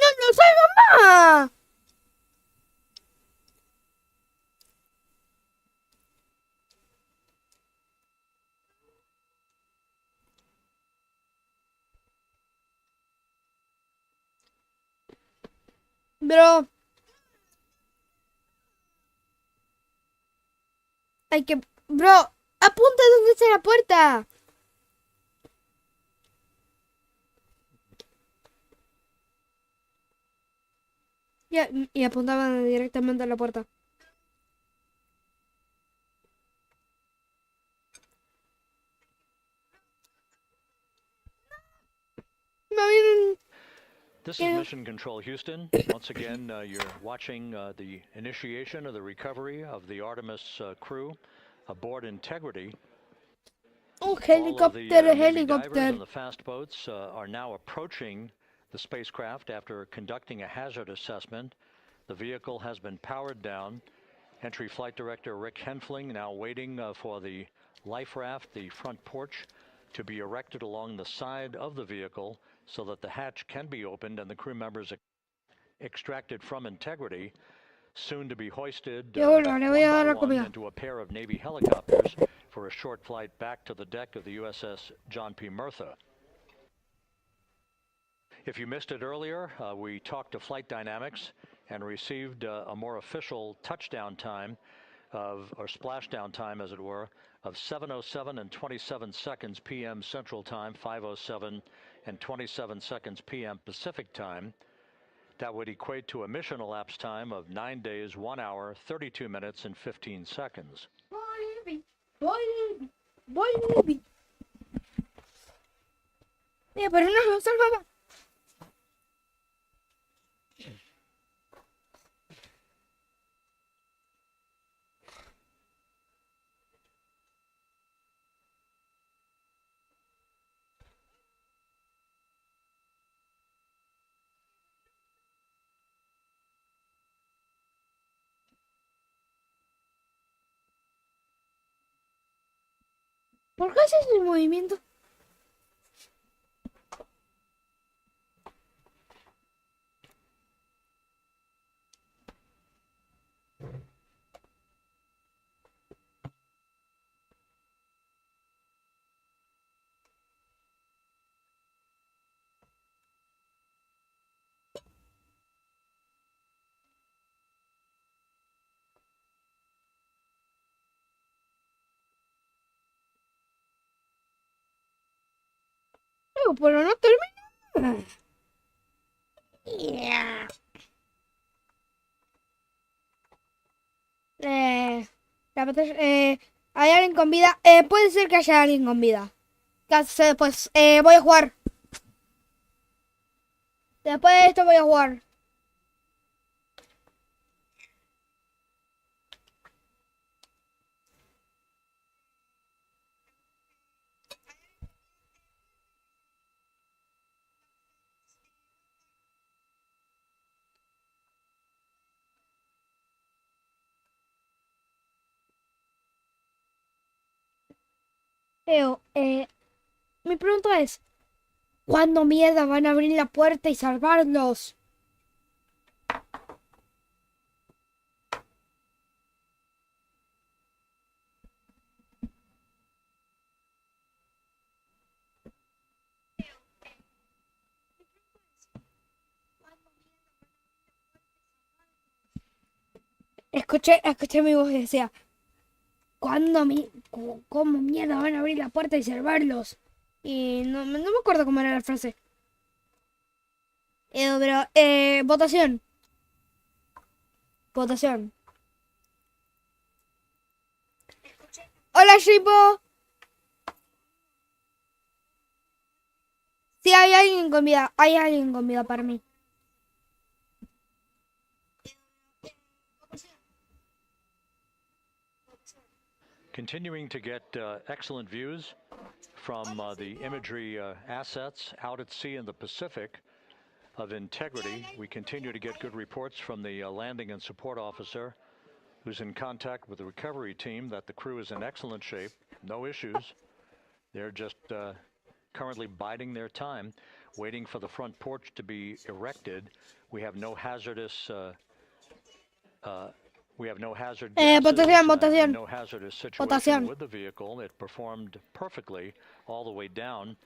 Bro. Hay que... Bro, apunta donde está la puerta. Ya, y apuntaba directamente a la puerta. Me vienen... This is Mission Control Houston. Once again, you're watching the initiation of the recovery of the Artemis crew aboard Integrity. Un All of the Navy divers helicóptero. and the fast boats are now approaching the spacecraft after conducting a hazard assessment. The vehicle has been powered down. Entry Flight Director Rick Henfling now waiting for the life raft, the front porch, to be erected along the side of the vehicle so that the hatch can be opened and the crew members extracted from Integrity, soon to be hoisted one by one into a pair of Navy helicopters for a short flight back to the deck of the USS John P. Murtha. If you missed it earlier, we talked to Flight Dynamics and received a more official touchdown time or splashdown time, as it were, of 7:07 and 27 seconds p.m. Central Time, 5:07 and 27 seconds p.m. Pacific Time. That would equate to a mission elapsed time of 9 days, 1 hour, 32 minutes, and 15 seconds. Vuelve. Mira, pero no salvaba. ¿Por qué haces el movimiento? Pero no termina. Yeah. Hay alguien con vida. Puede ser que haya alguien con vida. Después, voy a jugar. Después de esto voy a jugar. Mi pregunta es, ¿cuándo mierda van a abrir la puerta y salvarlos? Escuché mi voz que decía, ¿cómo mierda van a abrir la puerta y salvarlos? Y no me acuerdo cómo era la frase. Pero, votación. Votación. Hola, Shipo. Sí, hay alguien con vida. Hay alguien con vida para mí. Continuing to get excellent views from the imagery assets out at sea in the Pacific of Integrity. We continue to get good reports from the landing and support officer who's in contact with the recovery team that the crew is in excellent shape, no issues. They're just currently biding their time, waiting for the front porch to be erected. We have no hazardous votación. No hazardous situation with the vehicle. It performed perfectly all the way down.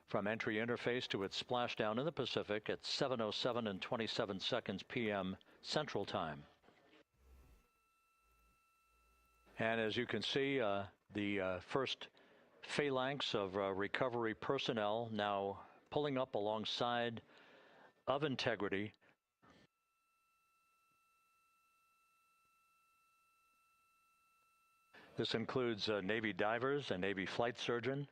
from entry interface to its splashdown in the Pacific at 7:07 and 27 seconds p.m. Central Time. And as you can see, the first phalanx of recovery personnel now pulling up alongside of Integrity. This includes Navy divers, a Navy flight surgeon,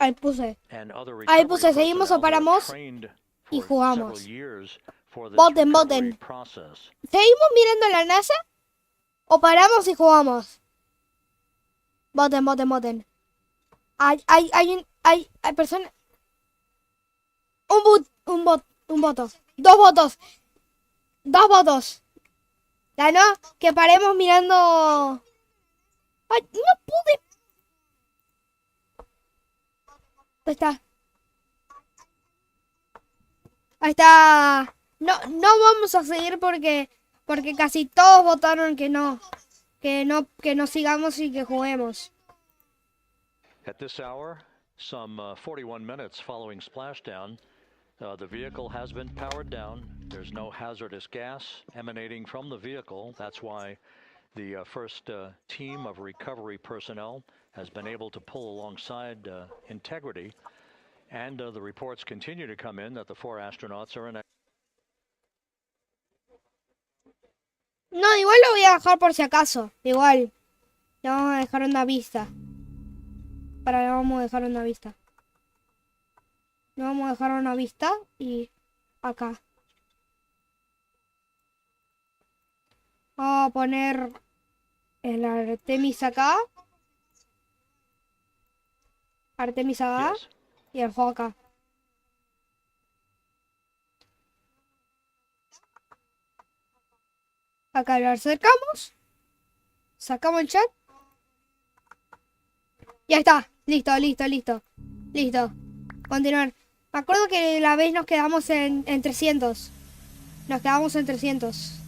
Ahí puse. and other Ahí recovery puse, seguimos o personnel who are paramos trained y for jugamos. several years for this Voten, recovery voten. process. ¿Seguimos mirando la NASA o paramos y jugamos? Voten, voten, voten. Hay personas. Un voto. Dos votos. Dos votos. Ganó que paremos mirando. Ay, no pude. Ahí está. Ahí está. No vamos a seguir porque casi todos votaron que no sigamos y que juguemos. At this hour, some 41 minutes following splashdown, the vehicle has been powered down. There's no hazardous gas emanating from the vehicle. That's why the first team of recovery personnel has been able to pull alongside Integrity. And the reports continue to come in that the 4 astronauts are in. No, igual lo voy a dejar por si acaso. Igual. Le vamos a dejar una vista. Le vamos a dejar una vista. Le vamos a dejar una vista y acá. Vamos a poner el Artemis acá. Artemis acá. Yes. Y el juego acá. Acá lo acercamos. Sacamos el chat. Ya está. Listo. Continuar. Me acuerdo que la vez nos quedamos en 300. Nos quedamos en 300.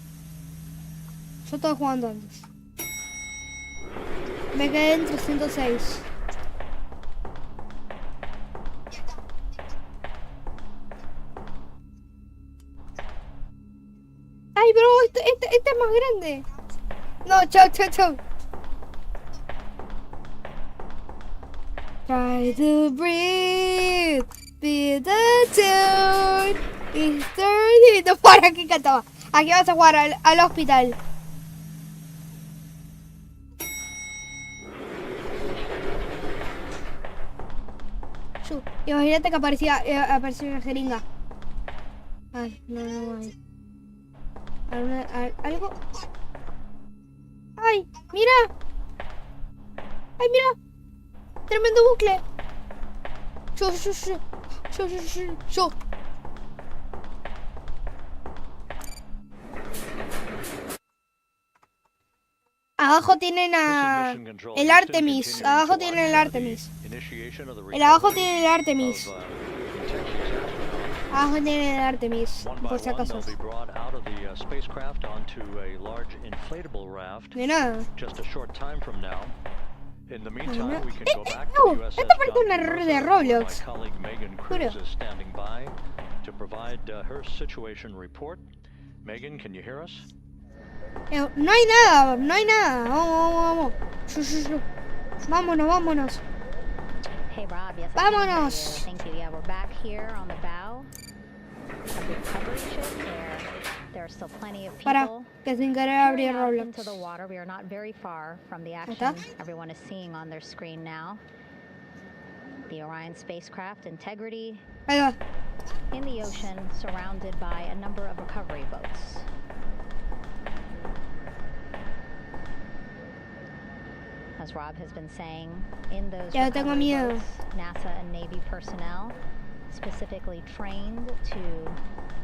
Yo estoy jugando antes. Me quedé en 306. Ay, bro, este es más grande. No, chau. Try to breathe, be the tune, it's 30. No, para, aquí cantaba. Aquí vas a jugar al hospital. Imagínate que apareció una jeringa. Ay, no hay. Algo. ¡Ay! ¡Mira! ¡Ay, mira! ¡Tremendo bucle! Yo. Abajo tienen el Artemis. Abajo tienen el Artemis. Abajo tienen el Artemis. Abajo tienen el Artemis. Por si acaso. Mira. Esto parece un error de Roblox. Juro. Megan, can you hear us? No hay nada. Vamos. Vámonos. Hey Rob, yes. Vámonos. Thank you. Yeah, we're back here on the bow of the recovery ship. There are still plenty of Para, people que sin querer abrir pouring out into Roblox. the water. We are not very far from the action ¿Está? everyone is seeing on their screen now. The Orion spacecraft Integrity Ahí va. in the ocean, surrounded by a number of recovery boats. As Rob has been saying, in those Ya tengo recovery miedo. boats, NASA and Navy personnel specifically trained to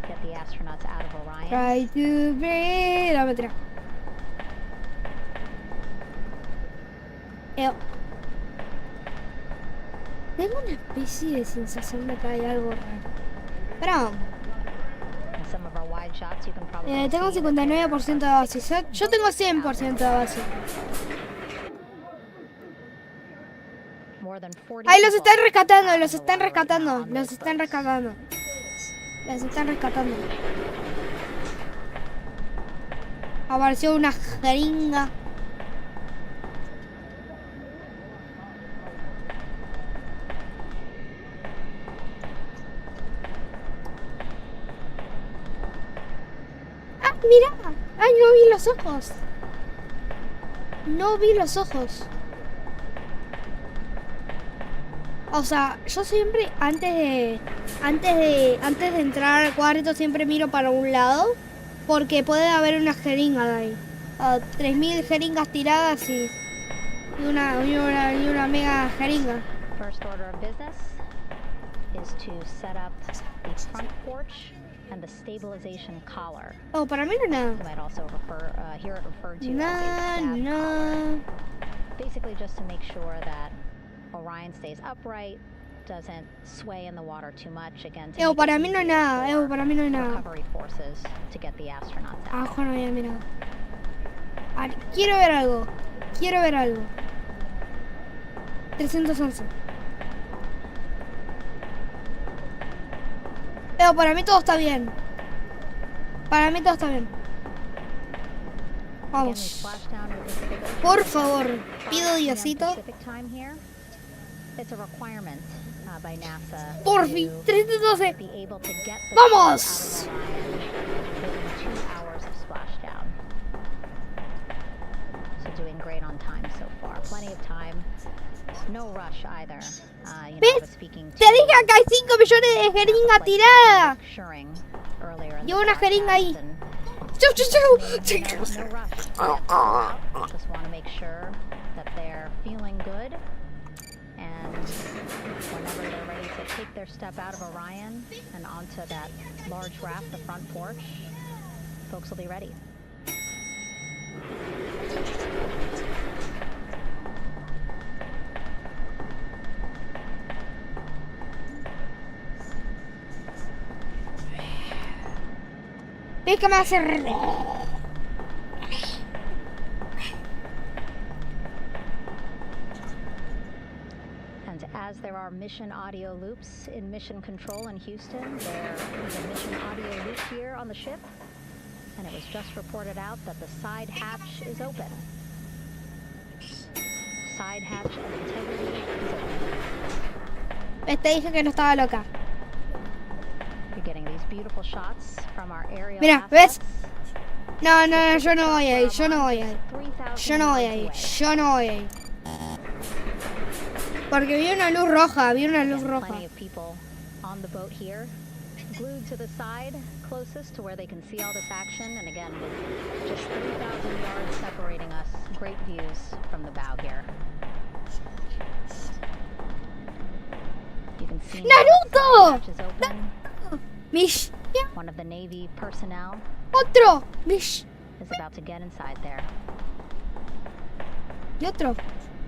get the astronauts out of Orion. Try to breathe. La mentira. Tengo una especie de sensación de que hay algo raro. Pero In some of our wide shots, you can probably tengo see 59% de base. Yo tengo 100% de base. More than 40 ¡Ay, los people están rescatando! out ¡Los in the están water right rescatando! now on ¡Los those están boats. rescatando! ¡Los están rescatando! Apareció una jeringa. ¡Ah, mira! ¡Ay, no vi los ojos! No vi los ojos. O sea, yo siempre antes de entrar al cuarto siempre miro para un lado porque puede haber una jeringa de ahí. 3000 jeringas tiradas y una mega jeringa. First order of business is to set up the front porch and the stabilization collar. Oh, para mí no es nada. You might also hear it referred to as a No, stab no. collar. Basically just to make sure that Orion stays upright, doesn't sway in the water too much. Again, to make Para it mí no es easier nada. for Para mí no es nada. recovery forces to get the astronauts out. Abajo no había mirado. Quiero ver algo. Quiero ver algo. 311. Para mí todo está bien. Para mí todo está bien. Again, we Vamos. splash down in Pacific Ocean. Por favor, pido 5 p.m. Diosito. Pacific time here. It's a requirement by NASA Por to fin, 312. be able to get the ¡Vamos! ship out of Orion within 2 hours of splashdown. So doing great on time so far. Plenty of time. No rush either. I was speaking to Te dije acá hay 5 millones de jeringa tirada. Shirring earlier in the Llevo una jeringa ahí. broadcast, and Chau, chau, chau. no rush. Just want to make sure that they're feeling good, and whenever they're ready to take their step out of Orion and onto that large raft, the front porch, folks will be ready. ¿Ves que me hace re... And as there are mission audio loops in mission control in Houston, there is a mission audio loop here on the ship, and it was just reported out that the side hatch is open. Side hatch of integrity is open. Te dije que no estaba loca. You're getting these beautiful shots from our aerial Mira, assets. ¿ves? No, no, no, yo no voy ahí, yo no voy ahí. Yo no voy ahí, yo no voy ahí. Porque vi una luz roja, vi una luz roja. Plenty of people on the boat here, glued to the side, closest to where they can see all this action. And again, with just 3,000 yards separating us, great views from the bow here. You can see ¡Naruto! the hatch is open. Mish, One of the Navy personnel otro, Mish, is about to get inside there. y otro,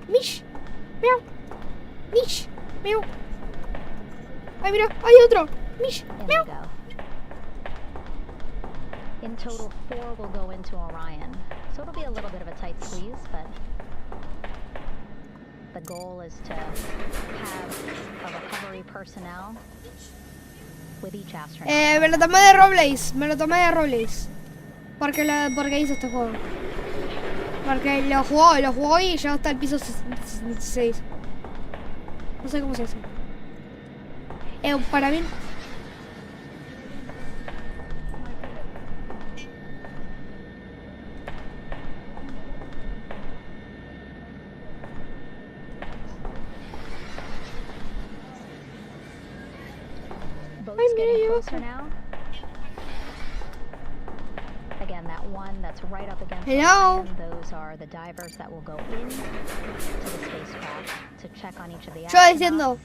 Mish, miau, Mish, miau. Ay, mira, hay otro, Mish, In miau. they go. In total, 4 will go into Orion. So it'll be a little bit of a tight squeeze, but the goal is to have a recovery personnel with each astronaut. Me lo tomé de Robles, me lo tomé de Robles. Porque hice este juego. Porque lo jugó y llegó hasta el piso 6. No sé cómo se hace. Para mí... Boats Ay, mira, getting yo- closer now. Again, that one that's right up against Hello? Orion, those are the divers that will go in to the spacecraft to check on each of the Yo astronauts. diciendo,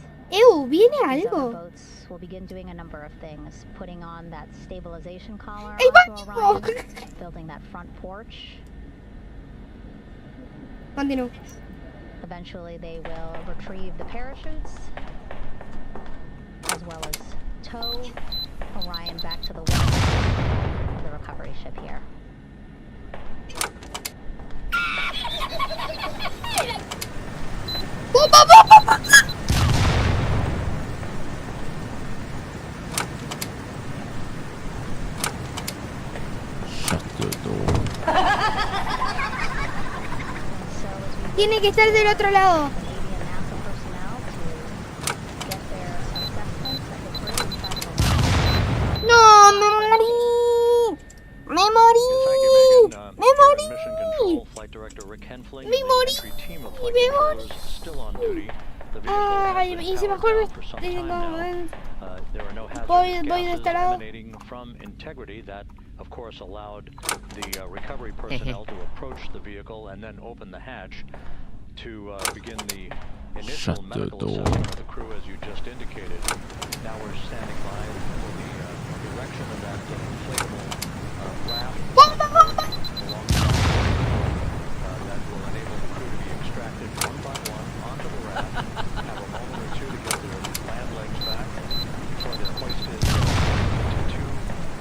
viene These other algo. boats will begin doing a number of things, putting on that stabilization collar ¡Ey, onto va! Orion, building that front porch. Continúo. Eventually they will retrieve the parachutes, as well as tow Orion back to the west of the recovery ship here. ¡Pum, pum, pum, pum, pum! Tiene que estar del otro lado. No, me morí. Me morí. Me morí. Me morí. Me morí. Ay, y se bajó el voy de este lado. From integrity that, of course, allowed the recovery personnel to approach the vehicle and then open the hatch to begin the initial medical assessment of the crew, as you just indicated. Now we're standing by for the direction of that inflatable raft along the that will enable the crew to be extracted one by one onto the raft, have a moment or two to get their land legs back before they're hoisted into two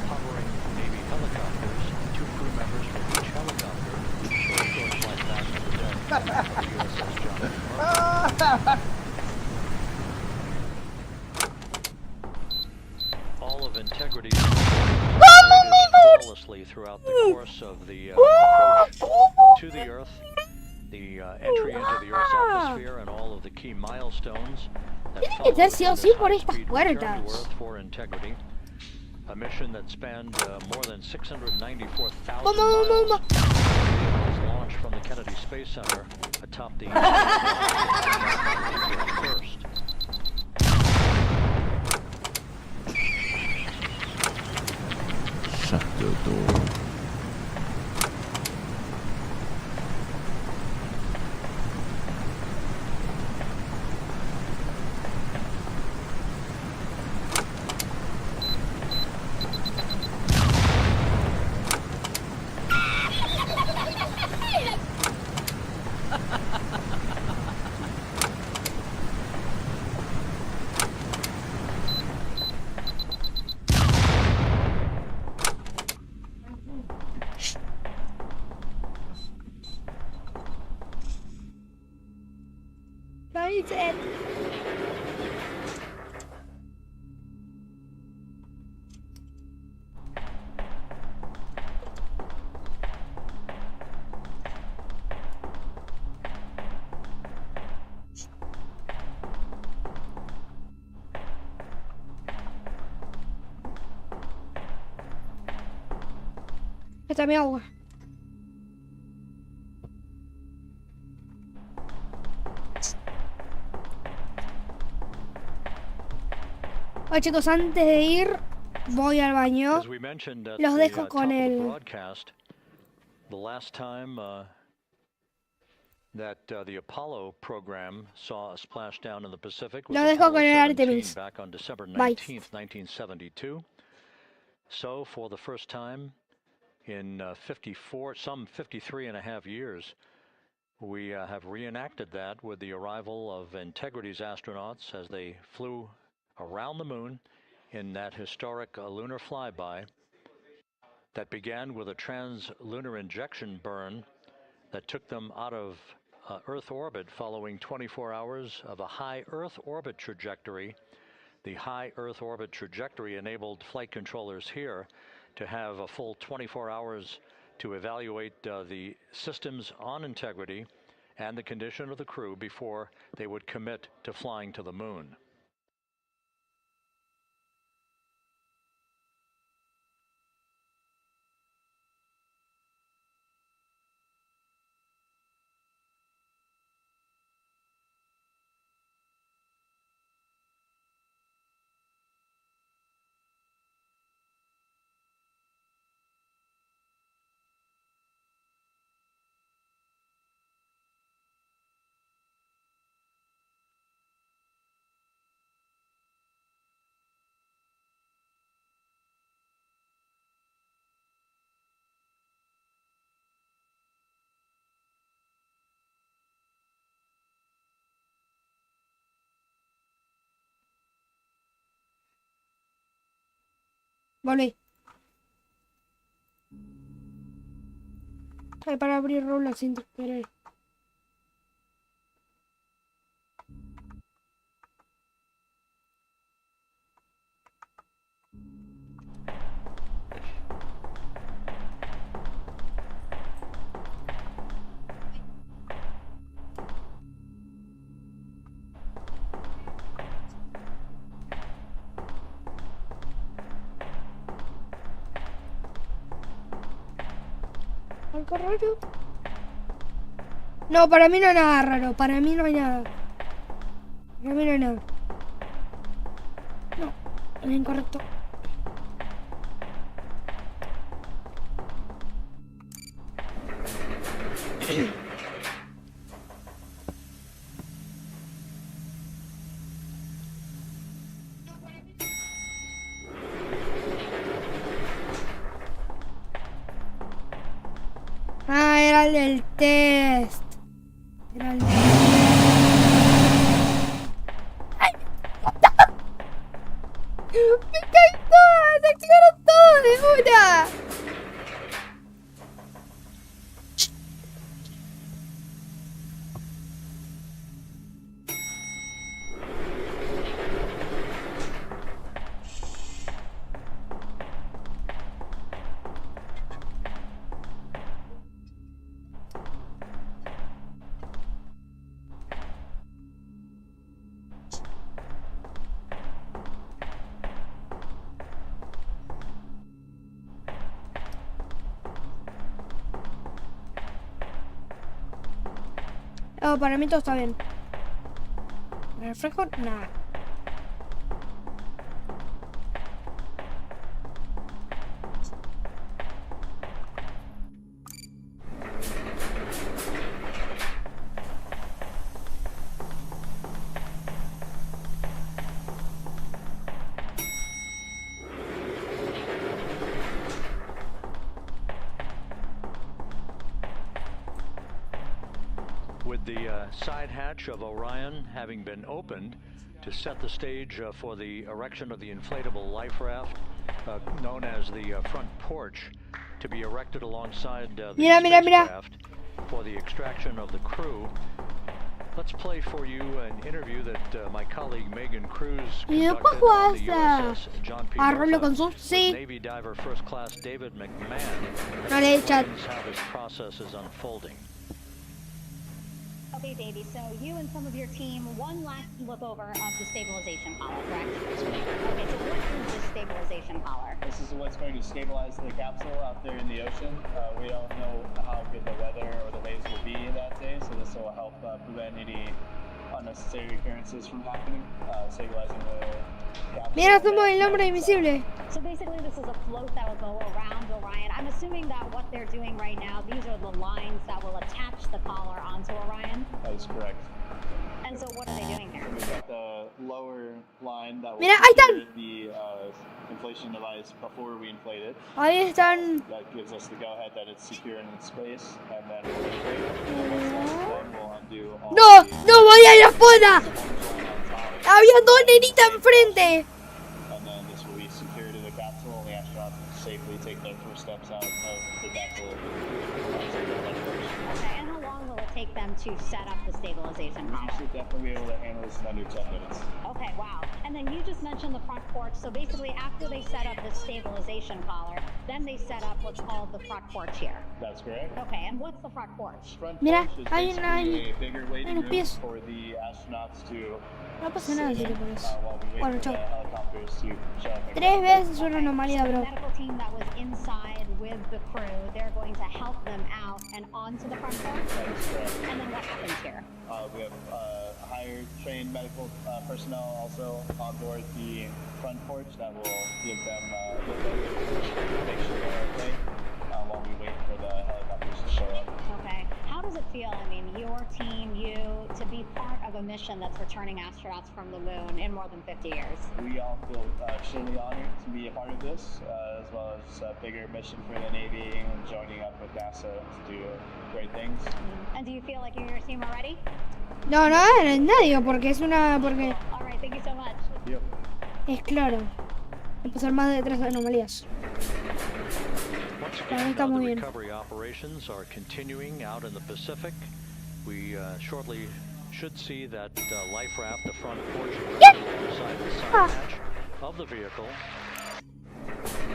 hovering Navy helicopters, two crew members from each helicopter, for a short flight back to the deck of the USS John. All of integrity flawlessly throughout the course of the approach to the Earth, the entry into the Earth's atmosphere, and all of the key milestones that follow que ser sí o sí por estas high-speed puertas. return to Earth for integrity. A mission that spanned more than 694,000 miles. The vehicle was launched from the Kennedy Space Center atop the first. Shut the door. Esta es mi agua. Oye, chicos, antes de ir, voy al baño. Los dejo con el... The last time that the Apollo program saw a splashdown in the Pacific was Apollo 17 back on December 19th, 1972. So for the first time in 53 and a half years, we have reenacted that with the arrival of Integrity's astronauts as they flew around the moon in that historic lunar flyby that began with a trans-lunar injection burn that took them out of Earth orbit following 24 hours of a high Earth orbit trajectory. The high Earth orbit trajectory enabled flight controllers here to have a full 24 hours to evaluate the systems on Integrity and the condition of the crew before they would commit to flying to the moon. Volví. Ay, para abrir Roblox sin querer. qué raro. No, para mí no hay nada raro. Para mí no hay nada. Para mí no hay nada. No, es incorrecto. Ah, era el del test. Era el ¡ay! ¡Me caen todas! ¡Se activaron todas de una! Oh, para mí todo está bien. ¿El reflejo? Nada. With the side hatch of Orion having been opened to set the stage for the erection of the inflatable life raft, known as the front porch, to be erected alongside the spacecraft for the extraction of the crew. Let's play for you an interview that my colleague Megan Cruz conducted on the USS John P. Norfolk with Navy diver First Class David McMahon. No le chat. How this process is unfolding. Okay, Davey, so you and some of your team, one last look over of the stabilization collar, correct? Okay, so what is the stabilization collar? This is what's going to stabilize the capsule out there in the ocean. We don't know how good the weather or the waves will be that day, so this will help prevent any unnecessary occurrences from happening, stabilizing the capsule. Mira, somos el hombre invisible. So basically this is a float that will go around Orion. I'm assuming that what they're doing right now, these are the lines that will attach the collar onto Orion? That is correct. And so what are they doing here? So we've got the lower line that will Mira, ahí secure están. the inflation device before we inflate it. Ahí están. That gives us the go-ahead that it's secure in its place, and then we'll inflate it. And once that's done, we'll undo all No, the no voy a ir afuera. line on top. Había dos nenitas enfrente. And then this will be secure to the capsule, and the astronauts will safely take their first steps out of the capsule. Okay, and how long will it take them to set up the stabilization We collar? should definitely be able to handle this in under 10 minutes. Okay, wow. And then you just mentioned the front porch. So basically after they set up the stabilization collar, then they set up what's called the front porch here. That's correct. Okay, and what's the front porch? Front Mira, porch is hay una basically a bigger waiting unos room pies. for the astronauts to No pasa nada si sit le in, pones. while we wait Bueno, for chao. the helicopters to show up. and Tres go. veces una anomalía, The bro. medical team that was inside with the crew, they're going to help them out and onto the front porch. That is correct. And then what happens here? We have hired trained medical personnel also on board the front porch that will give them look over, make sure they're okay while we wait for the helicopters to show up. Okay. How does it feel, I mean, your team, you, to be part of a mission that's returning astronauts from the moon in more than 50 years? We all feel extremely honored to be a part of this, as well as a bigger mission for the Navy and joining up with NASA to do great things. And do you feel like you and your team are ready? No, no, nadie, porque es una. Porque All right, thank you so much. Yep. es claro. Hay que pasar más de 3 anomalías. Once Para mí again, está muy the bien. recovery operations are continuing out in the Pacific. We shortly should see that life raft, the front porch, alongside the side hatch of the vehicle.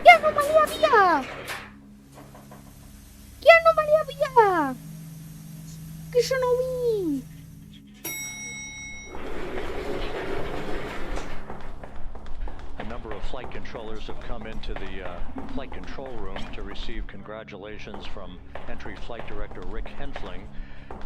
¿Qué anomalía había? ¿Qué anomalía había? Que yo no vi. A number of flight controllers have come into the flight control room to receive congratulations from entry flight director Rick Henfling.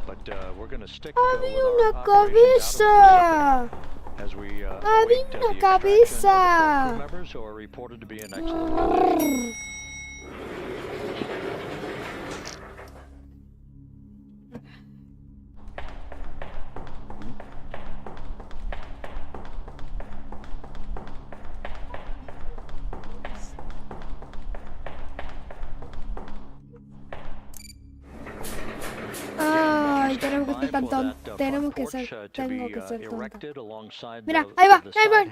But we're going to stick ¡Había with una our operations out of the cabeza! Pacific as we ¡Había await the una extraction of the 4 cabeza! crew members who are reported to be in excellent condition. Ay, tenemos que ser tan tontos. Tengo que ser tonto. Mira, ahí va, ahí van.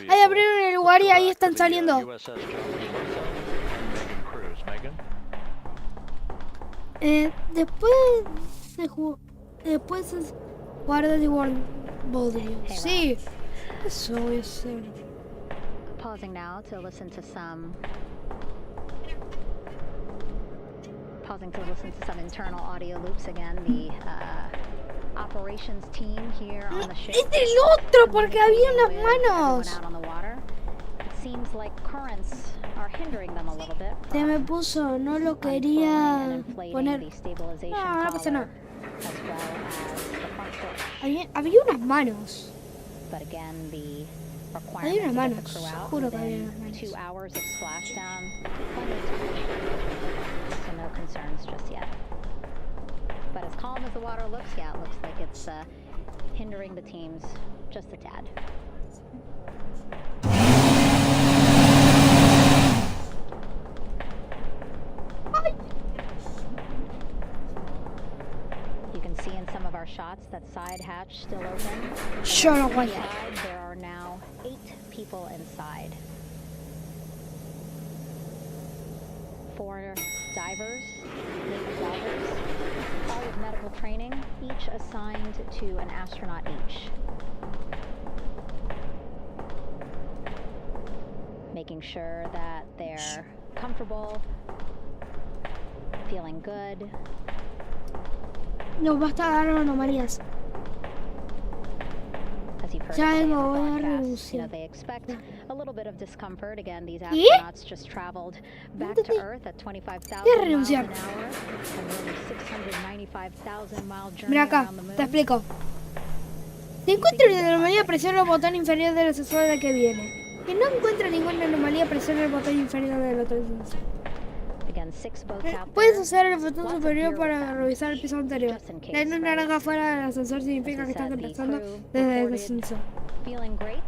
Ahí abrieron el lugar y ahí están saliendo. Después es guarda de Vuelve. Sí, eso es. Pausing now to listen to some internal audio loops again. The operations team here on the ship. Es el otro porque había unas manos. Out on the water. It seems like currents are hindering them a little bit. Se me puso, no lo quería poner. No, no pasa nada. Había unas manos. But again, the Hay unas manos, juro que había unas manos. 2 hours of splashdown, plenty of time. So no concerns just yet. But as calm as the water looks, yeah, it looks like it's hindering the teams just a tad. You can see in some of our shots that side hatch still open. There are now 8 people inside. 4 divers, Navy divers, all with medical training, each assigned to an astronaut each. Making sure that they're comfortable, feeling good. No, basta dar anomalías. As you've heard Ya in the no voy a broadcast, you know, renunciar. they expect a little bit of discomfort. Again, these astronauts just traveled back to Earth at 25,000 miles an hour, and nearly 695,000 mile journey Mira acá, around the moon. te explico. Si encuentra una anomalía, presiona el botón inferior del sensor de que viene. Si no encuentra ninguna anomalía, presiona el botón inferior del otro sensor. Again, 6 boats out Puedes there. usar el botón superior para revisar el piso anterior. La luz naranja fuera del ascensor significa que estás empezando desde el ascensor. Feeling great.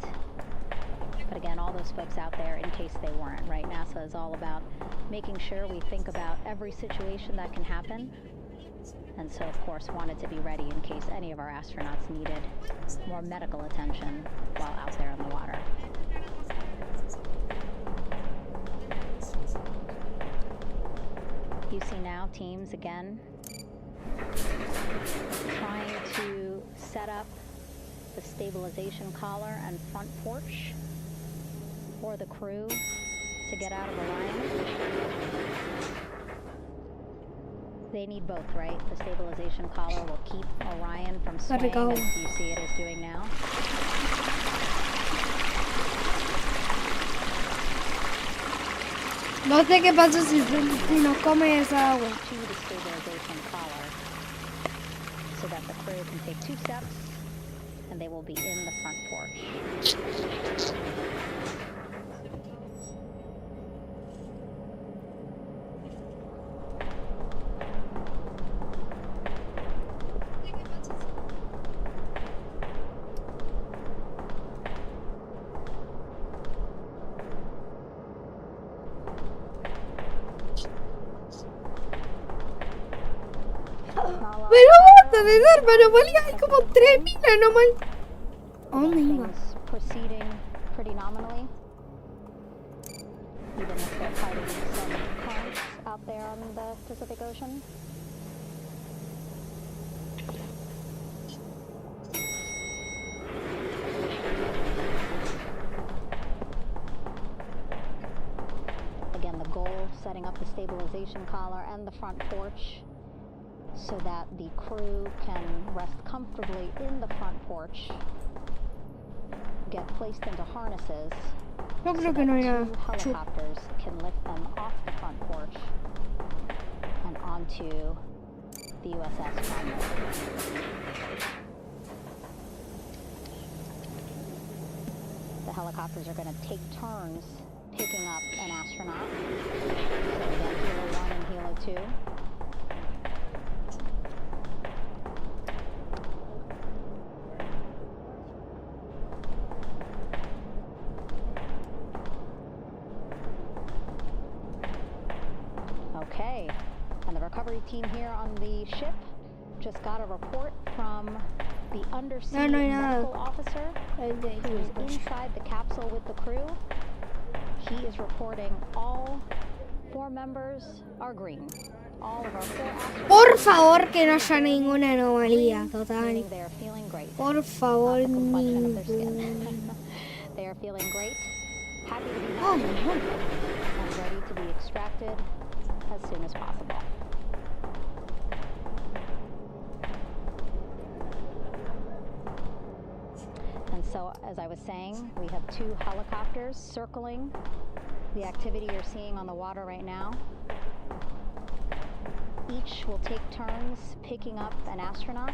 But again, all those folks out there, in case they weren't, right? NASA is all about making sure we think about every situation that can happen. And so, of course, wanted to be ready in case any of our astronauts needed more medical attention while out there in the water. You see now teams again trying to set up the stabilization collar and front porch for the crew to get out of Orion. They need both, right? The stabilization collar will keep Orion from swaying as you see it is doing now. No sé qué pasa si nos come esa agua. To the stabilization collar so that the crew can take 2 steps and they will be in the front porch. Pero basta de dar anomalías, hay como 3.000 anomalías. ¿A dónde iba? Proceeding pretty nominally, even if they're fighting some currents out there on the Pacific Ocean. Again, the goal, setting up the stabilization collar and the front porch so that the crew can rest comfortably in the front porch, get placed into harnesses, Yo so creo que that no hay two nada. Chu. helicopters can lift them off the front porch and onto the USS Jugando. The helicopters are going to take turns picking up an astronaut. So again, Helo 1 and Helo 2. Okay, and the recovery team here on the ship just got a report from the undersea No hay nada. medical officer who is inside the capsule with the crew. He is reporting all 4 members are green. All of our 4 astronauts Por favor, que no haya ninguna anomalía, meaning total. they are feeling great. Por favor, Not the complexion of their ninguna. skin. They are feeling great, happy to be Oh, back, no. and ready to be extracted as soon as possible. And so, as I was saying, we have 2 helicopters circling the activity you're seeing on the water right now. Each will take turns picking up an astronaut.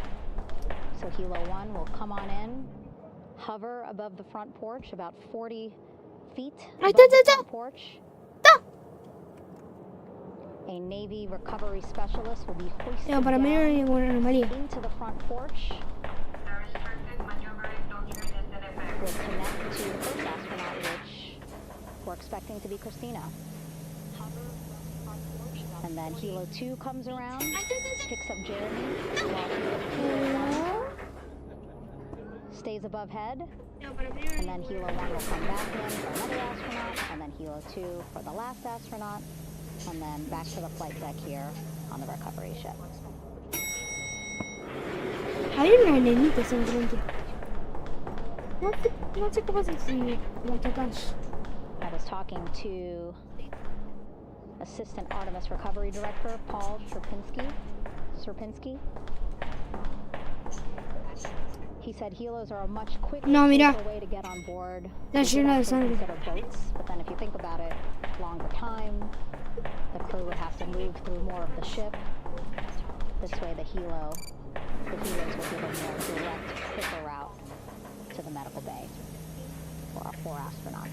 So Helo 1 will come on in, hover above the front porch, about 40 feet Ahí above está, the está, front porch. A Navy recovery specialist will be hoisted No, para mí no hay down ninguna anomalía. into the front porch. Will connect to the first astronaut, which we're expecting to be Christina. And then Helo 2 comes around, picks up Jeremy, while Helo 1 stays above head. And then Helo 1 will come back in for another astronaut, and then Helo 2 for the last astronaut, and then back to the flight deck here on the recovery ship. Hay una nenita enfrente. No sé qué pasa si la tocas. I was talking to Assistant Artemis Recovery Director Paul Sierpinski. He said helos are a much quicker No, mira. safer way to get on board. Está llena de sangre. Consider boats, but then if you think about it, longer time, the crew would have to move through more of the ship. This way the helos will give a more direct, quicker route to the medical bay for our 4 astronauts.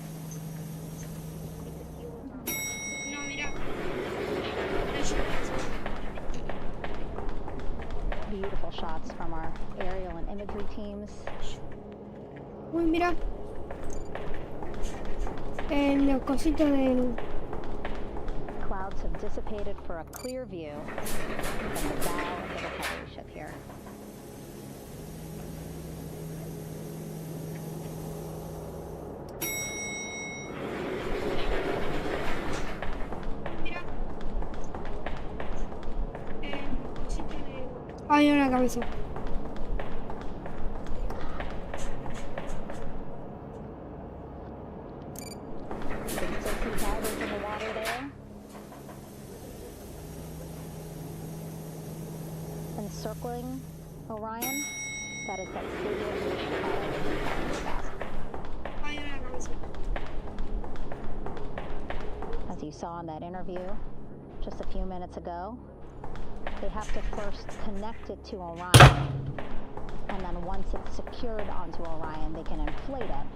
Beautiful shots from our aerial and imagery teams. Uy, mira. Los cositos del... Clouds have dissipated for a clear view from the bow of the recovery ship here. Hay una cabeza. You can still see divers in the water there. Encircling Orion. That is that stabilization column we've been talking about. Hay una cabeza. As you saw in that interview just a few minutes ago, they have to first connect it to Orion, and then once it's secured onto Orion, they can inflate it,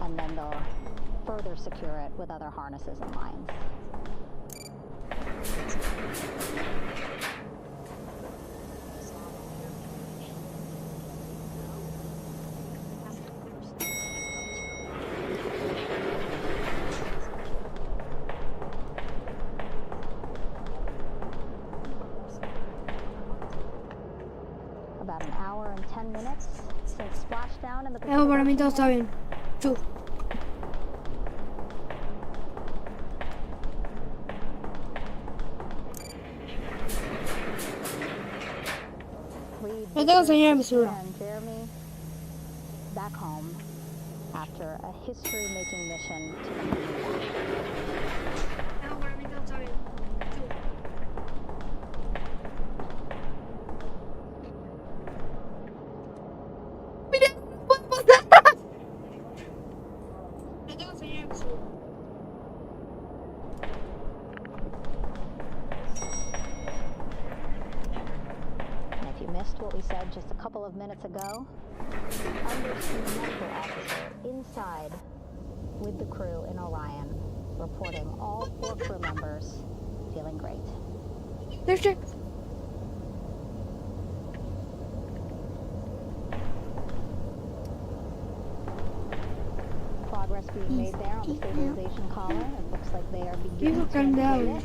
and then they'll further secure it with other harnesses and lines. About an hour and 10 minutes since splashdown in the Pacific Para mí Ocean. todo está bien. Chu. Reed, No tengo Victor, señal en mi celular. and Jeremy back home after a history-making mission to the moon. Para mí todo está bien. Mira, no puedo pasar. No tengo señal. said just a couple of minutes ago, undersea medical officer inside with the crew in Orion, reporting all 4 crew members feeling great. There's Jack. Progress being made there on the stabilization collar. It looks like they are beginning People to come inflate down. it.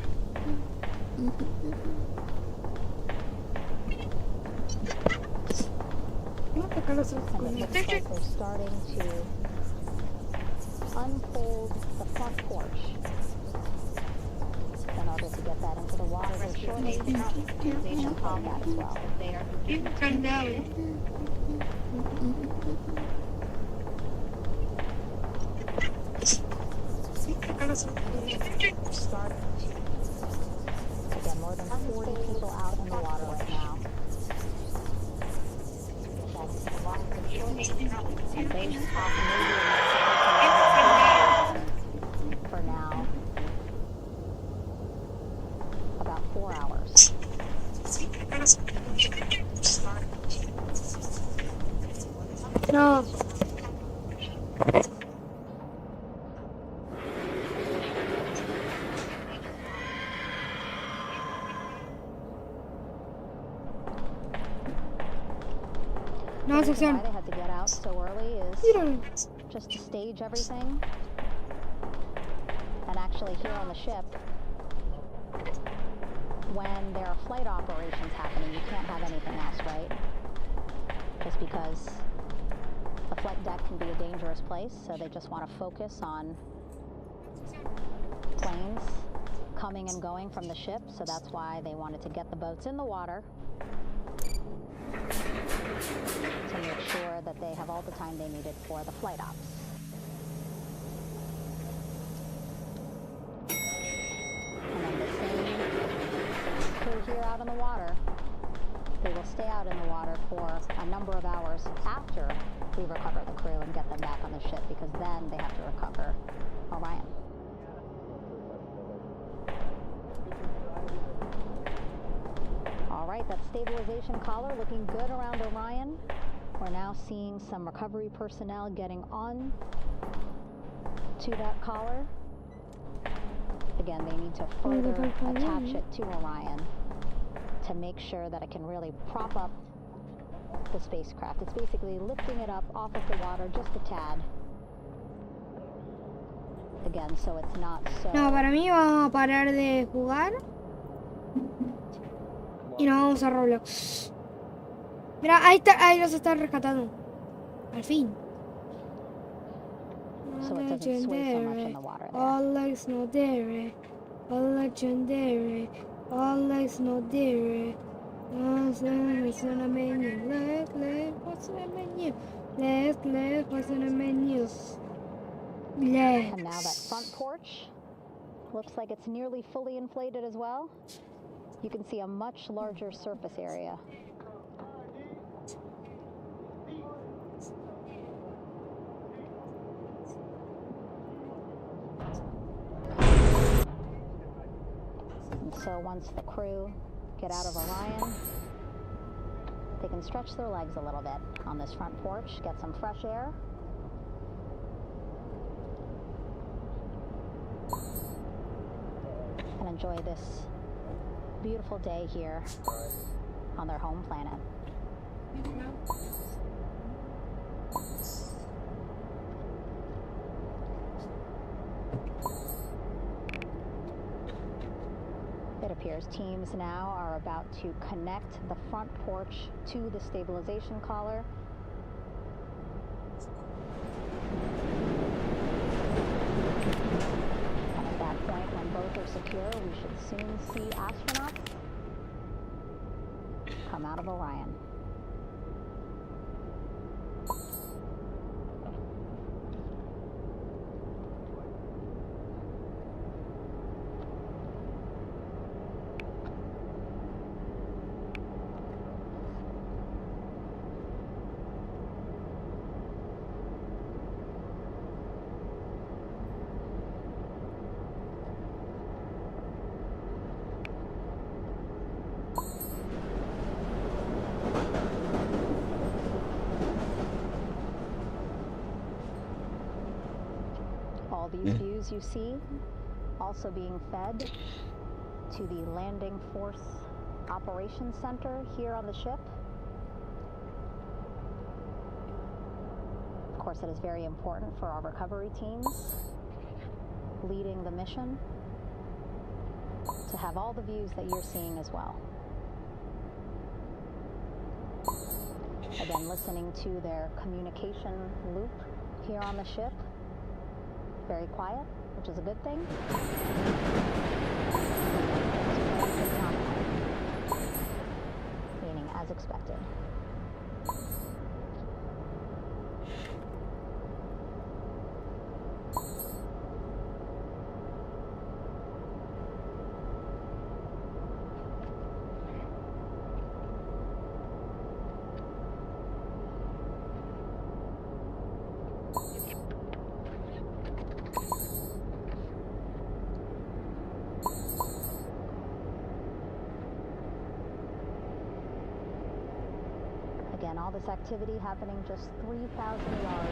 And it looks like they're starting to unfold the front porch in order to get that into the water here shortly. They should pop that as well. People come down. Again, more than 40 people out in the water right now. And they have maybe for now about 4 hours. No. No, The reason sección. why they had to get out so early is Míralo. just to stage everything. And actually here on the ship, when there are flight operations happening, you can't have anything else, right? Just because the flight deck can be a dangerous place, so they just want to focus on planes coming and going from the ship, so that's why they wanted to get the boats in the water to make sure that they have all the time they needed for the flight ops. And then the same crew here out in the water, they will stay out in the water for a number of hours after we recover the crew and get them back on the ship, because then they have to recover Orion. All right, that stabilization collar looking good around Orion. We're now seeing some recovery personnel getting on to that collar. Again, they need to further attach it to Orion to make sure that it can really prop up the spacecraft. It's basically lifting it up off of the water just a tad. Again, so it's not so... No, para mí vamos a parar de jugar y nos vamos a Roblox. Mira, ahí está, ahí los están rescatando. Al fin. So it doesn't sway so much in the water there. All legs no dare. All legendary. All legs no dare. What's on the menu? What's on the menu? What's on the menu? And now that front porch looks like it's nearly fully inflated as well. You can see a much larger surface area. And so once the crew get out of Orion, they can stretch their legs a little bit on this front porch, get some fresh air. And enjoy this beautiful day here on their home planet. It appears teams now are about to connect the front porch to the stabilization collar. And at that point, when both are secure, we should soon see astronauts come out of Orion. all these views you see also being fed to the Landing Force Operations Center here on the ship. Of course, it is very important for our recovery teams leading the mission to have all the views that you're seeing as well. Again, listening to their communication loop here on the ship. Very quiet, which is a good thing. Meaning as expected. Again, all this activity happening just 3,000 yards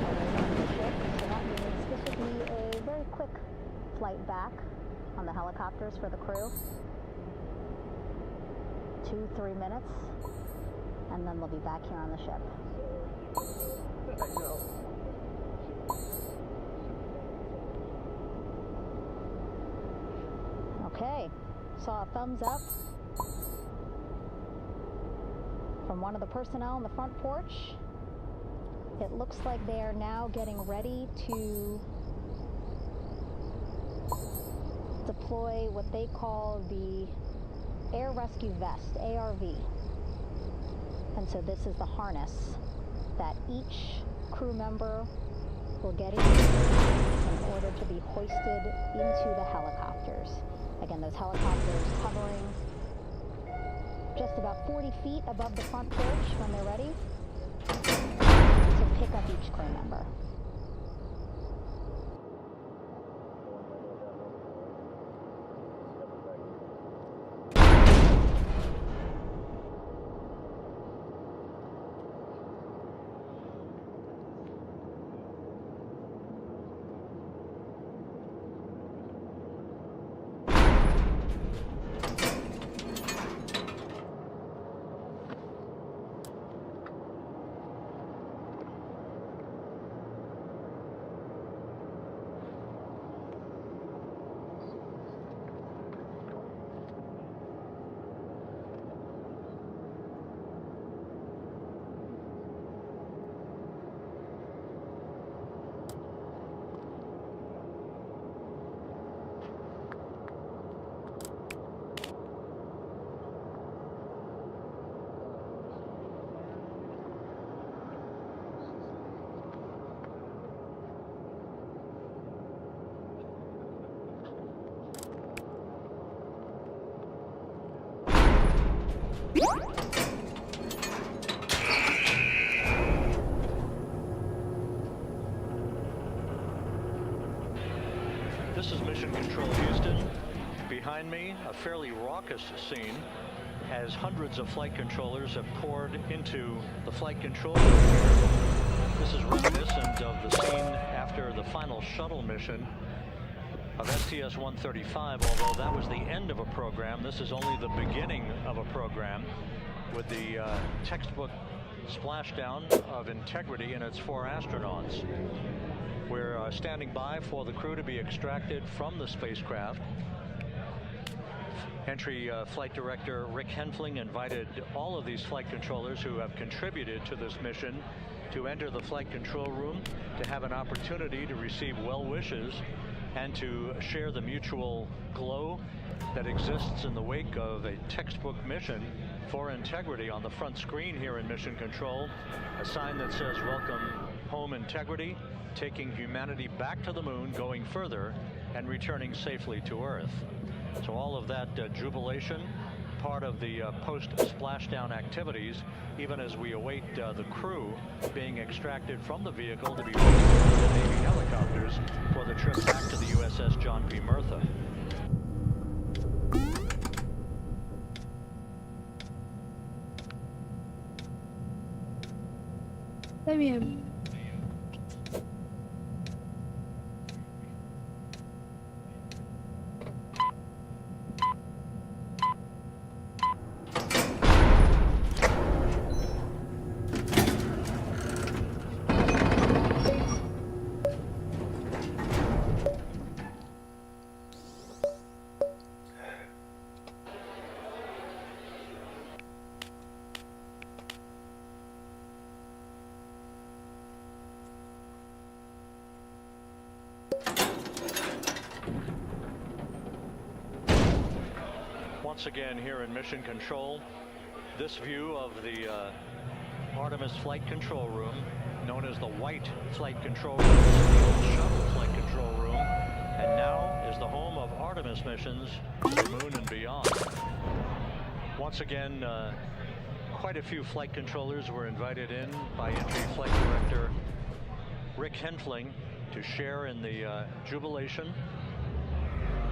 away from the ship, so that means this will be a very quick flight back on the helicopters for the crew. 2-3 minutes, and then they'll be back here on the ship. Okay, saw a thumbs up from one of the personnel on the front porch. It looks like they are now getting ready to deploy what they call the Air Rescue Vest, ARV. And so this is the harness that each crew member will get in order to be hoisted into the helicopters. Again, those helicopters hovering just about 40 feet above the front porch when they're ready to pick up each crew member. This is Mission Control Houston. Behind me, a fairly raucous scene as hundreds of flight controllers have poured into the flight control room. This is reminiscent of the scene after the final shuttle mission of STS-135, although that was the end of a program. This is only the beginning of a program with the textbook splashdown of Integrity and its 4 astronauts. We're standing by for the crew to be extracted from the spacecraft. Entry Flight Director Rick Henfling invited all of these flight controllers who have contributed to this mission to enter the flight control room to have an opportunity to receive well wishes and to share the mutual glow that exists in the wake of a textbook mission for Integrity. On the front screen here in Mission Control, a sign that says "Welcome Home Integrity," taking humanity back to the moon, going further, and returning safely to Earth. So all of that jubilation, part of the post-splashdown activities, even as we await the crew being extracted from the vehicle to be raised to the Navy helicopters for the trip back to the USS John P. Murtha. Está bien. Once again here in Mission Control, this view of the Artemis Flight Control Room, known as the White Flight Control Room, the old Shuttle Flight Control Room, and now is the home of Artemis missions to the moon and beyond. Once again, quite a few flight controllers were invited in by Entry Flight Director Rick Henfling to share in the jubilation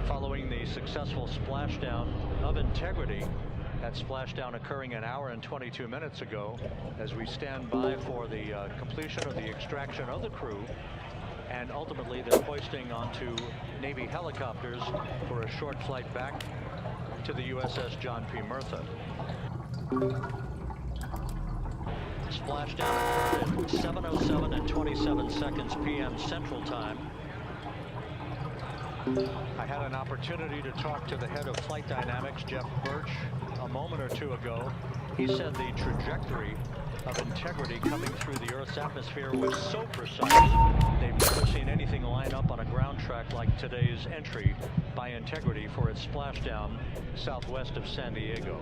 following the successful splashdown of Integrity. That splashdown occurring an hour and 22 minutes ago, as we stand by for the completion of the extraction of the crew, and ultimately the hoisting onto Navy helicopters for a short flight back to the USS John P. Murtha. Splashdown occurred at 7:07 and 27 seconds p.m. Central Time. I had an opportunity to talk to the head of Flight Dynamics, Jeff Birch, a moment or two ago. He said the trajectory of Integrity coming through the Earth's atmosphere was so precise, they've never seen anything line up on a ground track like today's entry by Integrity for its splashdown southwest of San Diego.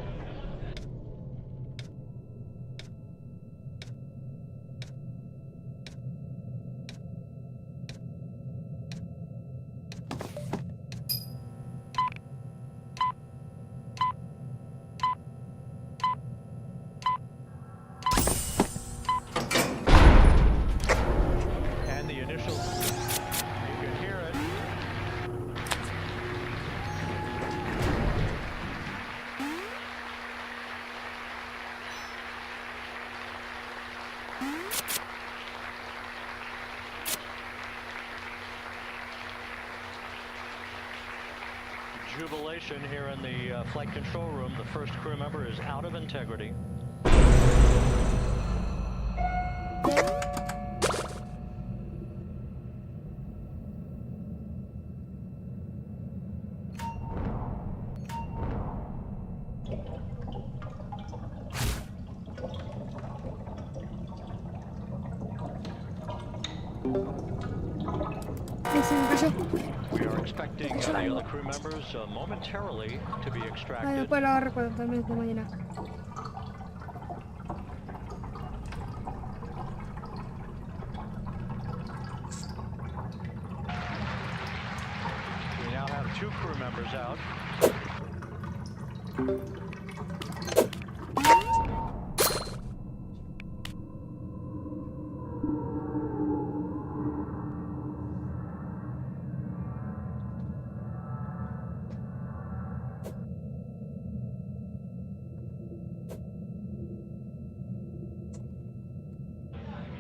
Jubilation here in the flight control room. The first crew member is out of Integrity. We are expecting the other crew members momentarily to be extracted. Después lo recuerdo también de mañana. We now have 2 crew members out.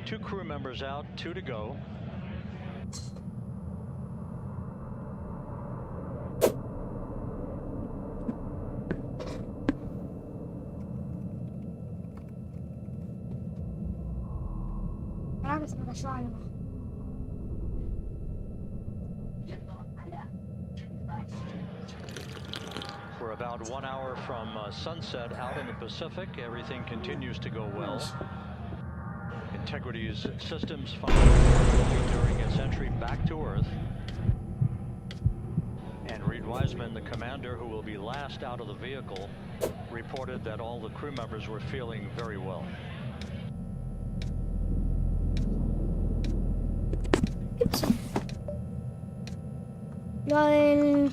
Two crew members out, 2 to go. Ahora que se me cayó algo. We're about 1 hour from sunset out in the Pacific. Everything continues to go well. Integrity's systems functioned during its entry back to Earth. And Reed Wiseman, the commander who will be last out of the vehicle, reported that all the crew members were feeling very well. ¿Qué pasó? Lo del...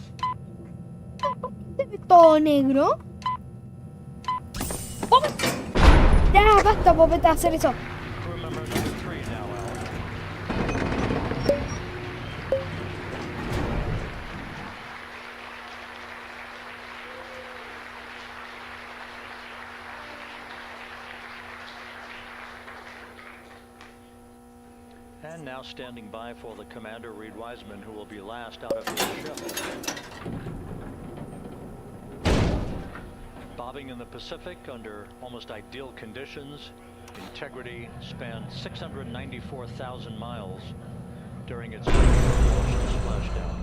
¿Se ve todo negro? ¡Oh! Ya, basta, Popeta, hacer eso. Crew member number 3 now out. And now standing by for the commander, Reed Wiseman, who will be last out of his ship. Bobbing in the Pacific under almost ideal conditions, Integrity spanned 694,000 miles during its splashdown.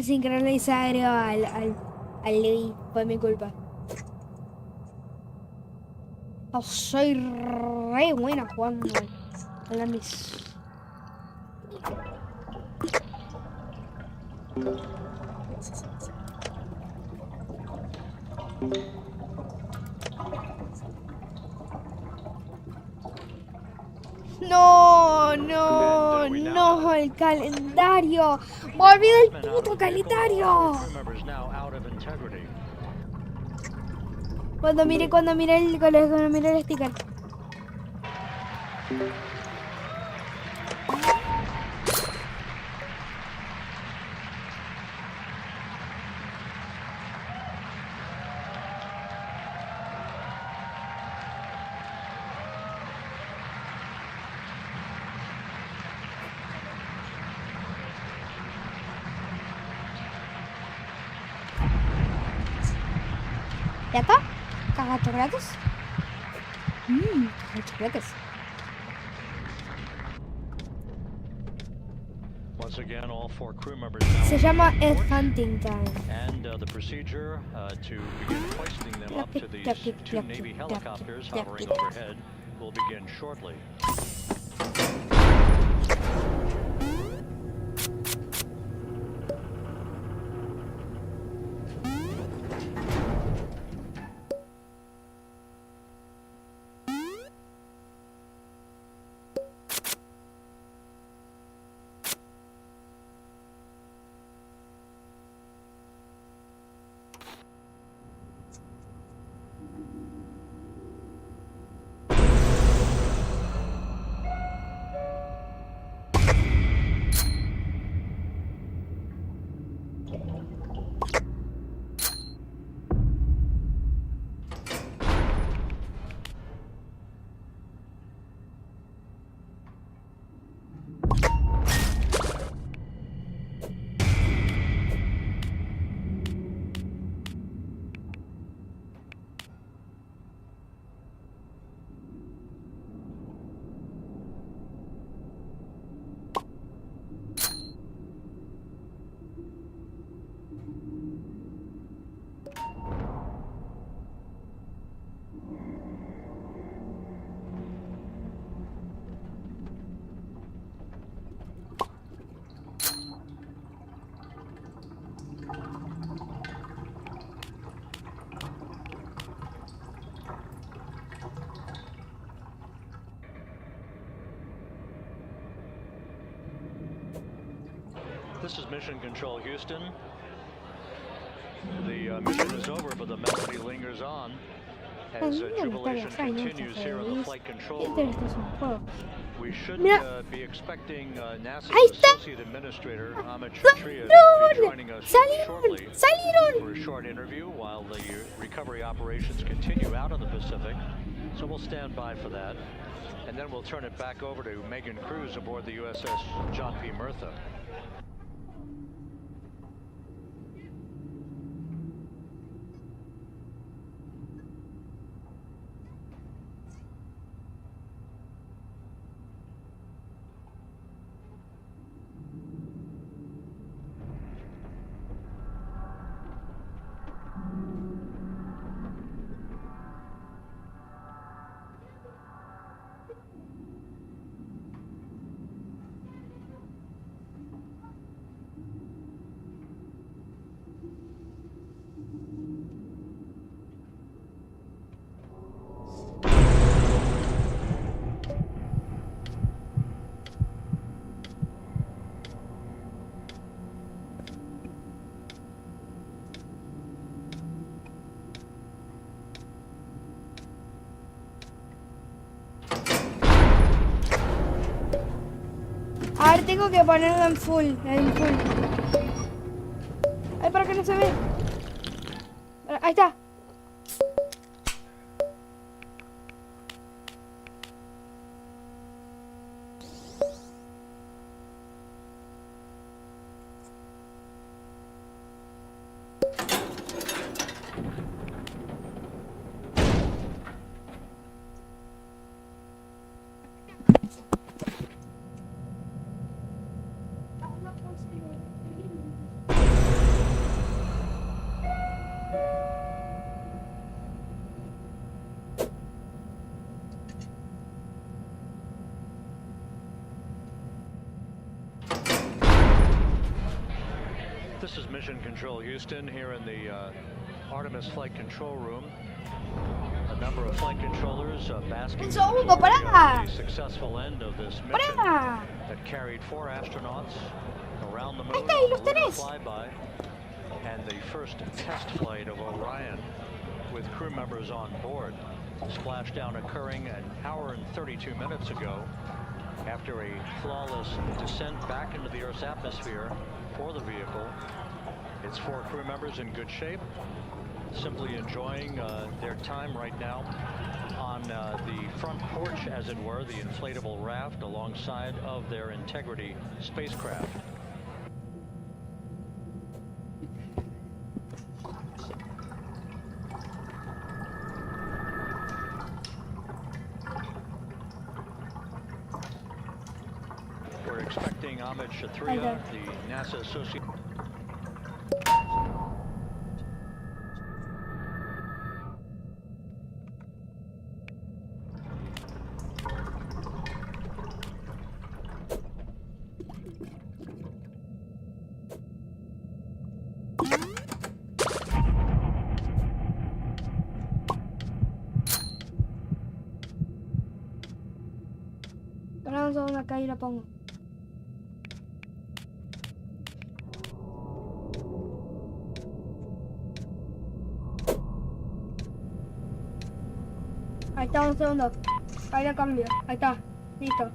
sincronizar agrego al Levi. Fue mi culpa. Oh, soy re buena jugando a la mis. No, no, no, el calendario. Me olvidé el puto calendario. Cuando mire el sticker. ¿Ya está? ¿Caja de chocolates? Caja de chocolates. Once again, all 4 crew members now Se llama Ed Hunting Time. and the procedure to begin hoisting them up to these 2 Navy helicopters hovering overhead will begin shortly. This is Mission Control, Houston. The mission is over, but the melody lingers on as jubilation continues here on the flight control room. We should be expecting NASA's Associate Administrator, Amit Kshatriya, to be joining us shortly for a short interview while the recovery operations continue out in the Pacific. So we'll stand by for that. And then we'll turn it back over to Megan Cruz aboard the USS John P. Murtha. A ver, tengo que ponerlo en full, Ay, para que no se ve. Ahí está. This is Mission Control Houston here in the Artemis flight control room. A number of flight controllers basking in the successful end of this mission that carried 4 astronauts around the moon flyby, and the first test flight of Orion with crew members on board. Splashdown occurring an hour and 32 minutes ago after a flawless descent back into the Earth's atmosphere for the vehicle. Its 4 crew members in good shape, simply enjoying their time right now on the front porch, as it were, the inflatable raft alongside of their Integrity spacecraft. We're expecting Ahmed Shathria, the NASA associate. Vamos a acá y la pongo. Ahí está, un segundo. Ahí la cambio. Ahí está. Listo.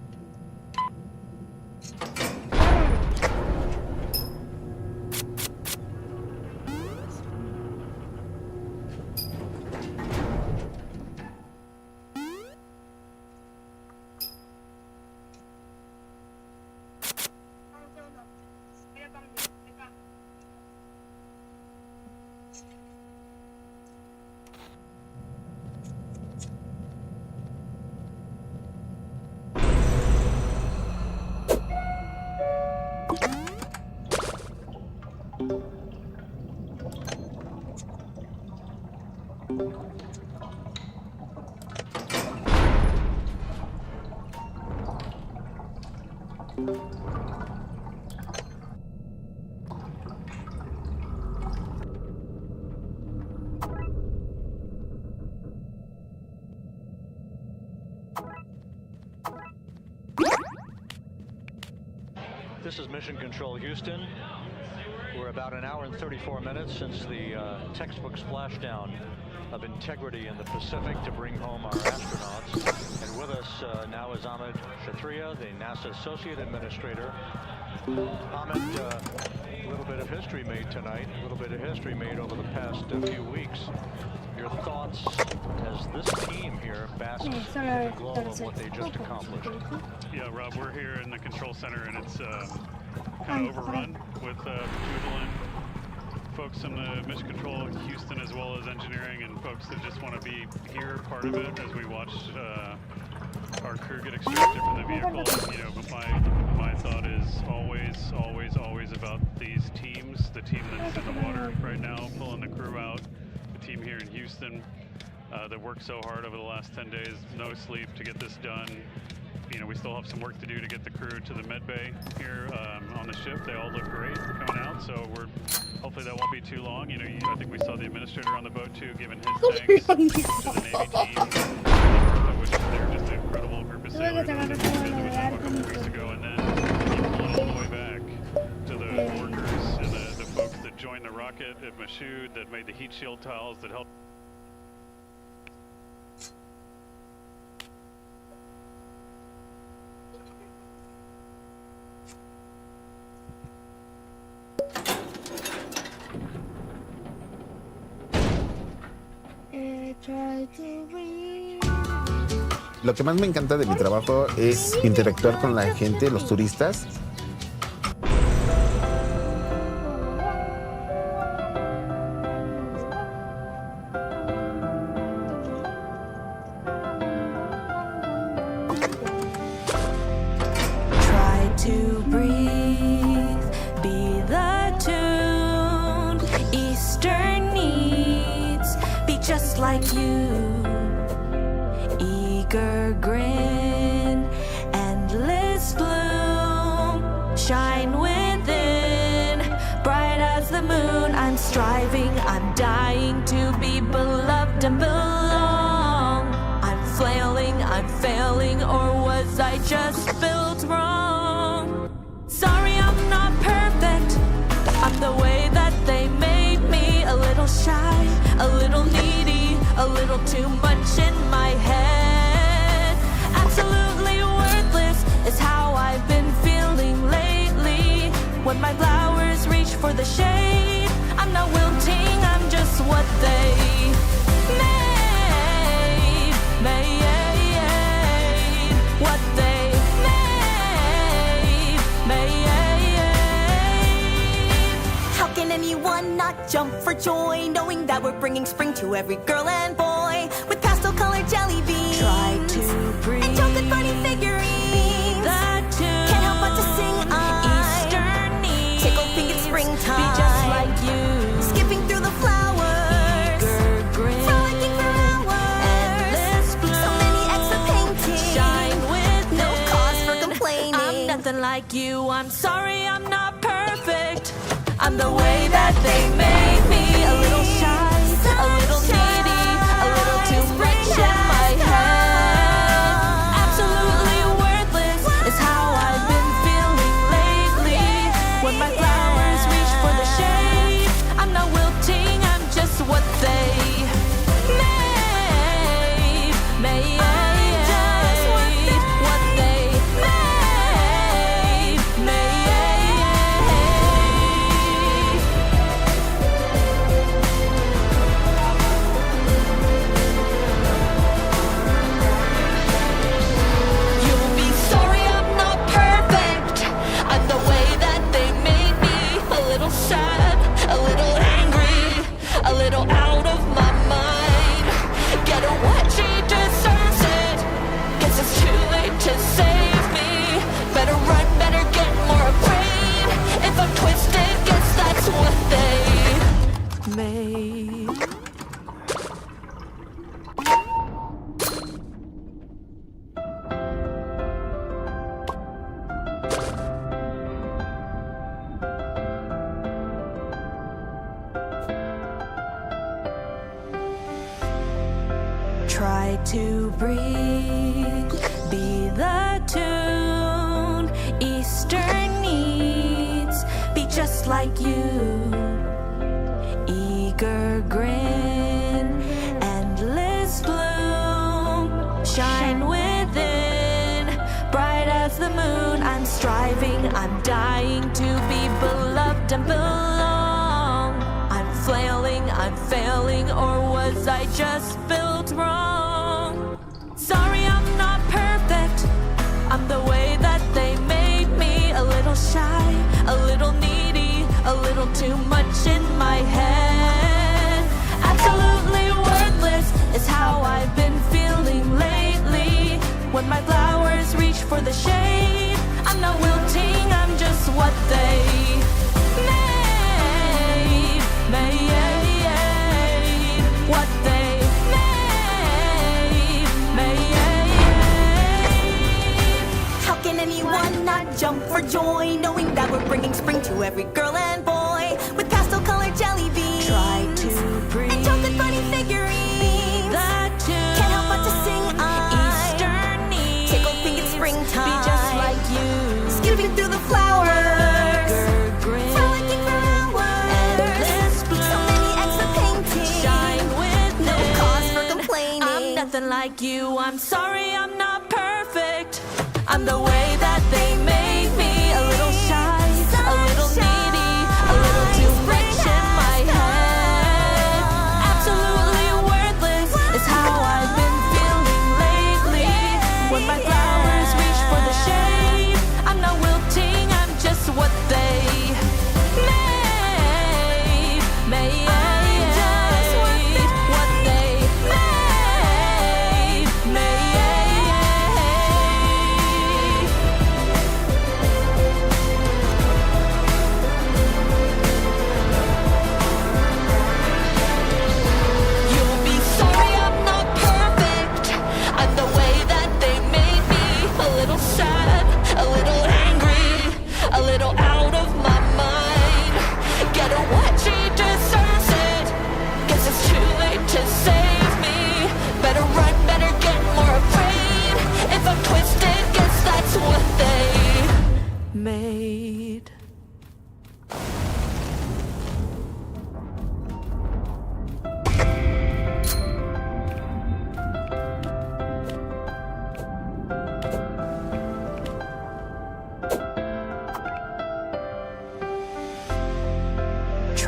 This is Mission Control Houston. We're about an hour and 34 minutes since the textbook splashdown of Integrity in the Pacific to bring home our astronauts. And with us now is Ahmed Shathria, the NASA Associate Administrator. Ahmed, a little bit of history made tonight, a little bit of history made over the past few weeks. Your thoughts as this team here basks in the glow of what they just accomplished? Yeah, Rob, we're here in the control center, and it's kind of overrun with jubilant folks in the Mission Control Houston, as well as engineering, and folks that just want to be here, part of it, as we watch our crew get extracted from the vehicle. You know, but my thought is always about these teams. The team that's in the water right now, pulling the crew out. The team here in Houston that worked so hard over the last 10 days, no sleep to get this done. You know, we still have some work to do to get the crew to the med bay here on the ship. They all look great coming out, so hopefully that won't be too long. You know, I think we saw the administrator on the boat too, giving his thanks to the Navy team, which they're just an incredible group of sailors. We talked about a couple weeks ago, and then pulling all the way back to the workers and the folks that joined the rocket at Michoud, that made the heat shield tiles, that helped. Lo que más me encanta de mi trabajo es interactuar con la gente, los turistas. Try to breathe, be the tune. Eastern needs be just like you. Eager grin, endless bloom, shine within, bright as striving, I'm dying to be beloved and belong. I'm flailing, I'm failing, or was I just built wrong? Sorry, I'm not perfect. I'm the way that they made me. A little shy, a little needy, a little too much in my head. Absolutely worthless is how I've been feeling lately. When my flowers reach for the shade, I'm not wilting, I'm just what they made. What they made. How can anyone not jump for joy, knowing that we're bringing spring to every girl and boy with pastel colored jelly beans? Try to breathe. And chocolate bunny figurines. That tune. Can't help but to sing Eastern needs. tickle pink it's springtime. Be just like you. Skipping through the flowers. Eager grin. Frolicking for hours. Endless bloom. So many extra paintings. Shine with No it. cause for complaining. I'm nothing like you. I'm sorry, I'm not perfect. I'm the way that they made me. A little shy, a little needy, a little too much in my head. Absolutely worthless is how I've been feeling lately. When my flowers reach for the shade, I'm not wilting, I'm just what they made. What they made. You'll be sorry I'm not perfect. I'm the way that they made me. A little sad, a little angry, a little out of my mind. Get her what she deserves it. Guess it's too late to save me. Better run, better get more afraid. If I'm twisted, guess that's what they made. Try to breathe, be the tune Eastern needs, be just like you. Eager grin, endless bloom, shine within, bright as the moon. I'm striving, I'm dying to be beloved and belong. I'm flailing, I'm failing, or was I just built wrong? Sorry, I'm not perfect. I'm the way that they made me. A little shy, a little needy, a little too much in my head. Absolutely worthless is how I've been feeling lately. When my flowers reach for the shade, I'm not wilting, I'm just what they made. What they made. How can anyone not jump for joy, knowing that we're bringing spring to every girl and boy with pastel colored jelly beans? Try to breathe. And chocolate bunny figurines. That tune. Can't help but to sing Eastern needs. tickle pink it's springtime. Be just like you. Skipping through the flowers. Eager grin. Frolicking for hours. Endless bloom. So many extra paintings. Shine with No it. cause for complaining. I'm nothing like you. I'm sorry, I'm not perfect. I'm the way that they made me. A little shy, a little needy, a little too much in my head. Absolutely worthless is how I've been feeling lately. When my flowers reach for the shade, I'm not wilting, I'm just what they made. What they made.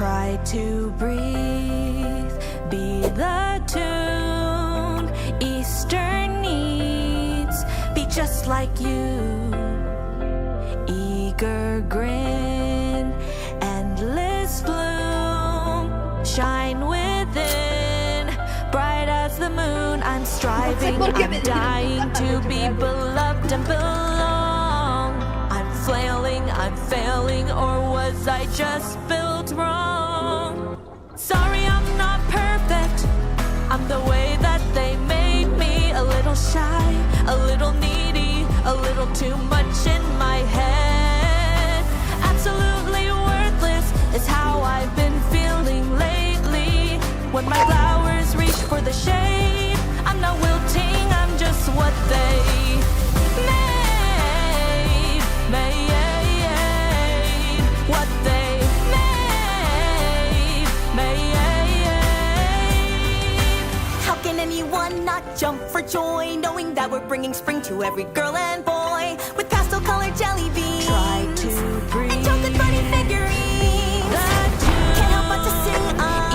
Try to breathe, be the tune Eastern needs, be just like you. Eager grin, endless bloom, shine within, bright as the moon. I'm striving, I'm dying to be beloved and belong. I'm flailing, I'm failing, or was I just built wrong? Sorry, I'm not perfect. I'm the way that they made me. A little shy, a little needy, a little too much in my head. Absolutely worthless is how I've been feeling lately. When my flowers reach for the shade, I'm not wilting, I'm just what they made. What they made. How can anyone not jump for joy, knowing that we're bringing spring to every girl and boy with pastel-colored jelly beans? Try to breathe. And chocolate bunny figurines. Can't help but to sing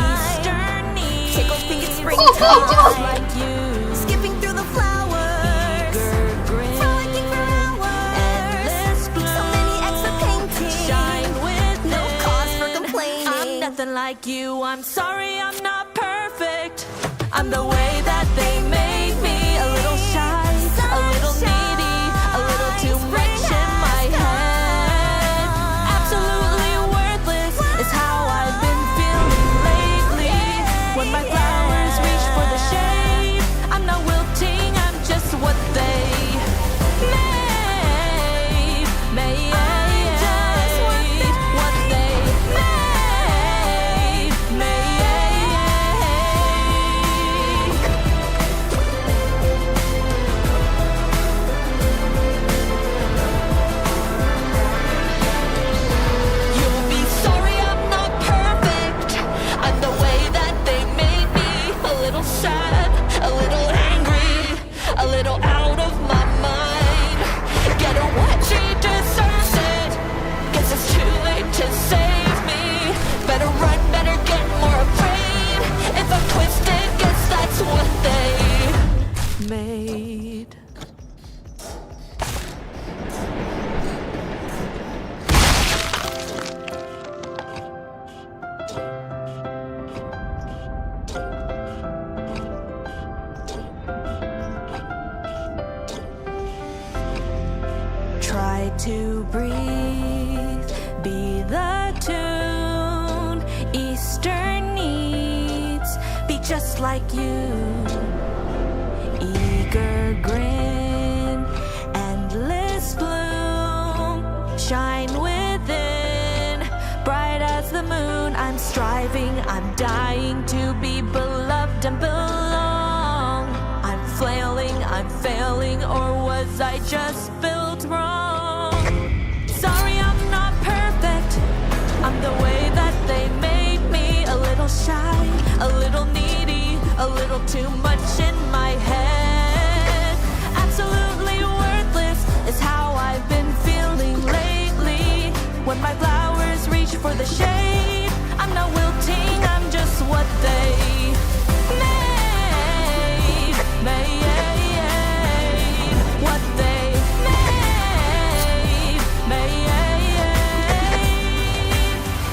Eastern needs. Tickles pink in springtime. Like you. Skipping through the flowers. Eager grin. Frolicking for hours. Endless bloom. So many extra paintings. Shine with No cause for complaining. I'm nothing like you. I'm sorry, I'm not perfect. I'm the way that they made me. A little shy, a little needy, a little too much in my head. Absolutely worthless is how I've been feeling lately. When my flowers reach for the shade, I'm not wilting, I'm just what they made. What they made. You'll be sorry I'm not perfect. I'm the way that they made me. A little sad, a little angry, a little out of my mind. Get her what she deserves it. Guess it's too late to save me. Better run, better get more afraid. If I'm twisted, guess that's what they made. Try to breathe, be the tune Eastern needs, be just like you. Eager grin, endless bloom, shine within, bright as the moon. I'm striving, I'm dying to be beloved and belong. I'm flailing, I'm failing, or was I just built wrong? Sorry, I'm not perfect. I'm the way that they made me. A little shy, a little needy, a little too much in my head. Absolutely worthless is how I've been feeling lately. When my flowers reach for the shade, I'm not wilting, I'm just what they made. What they made.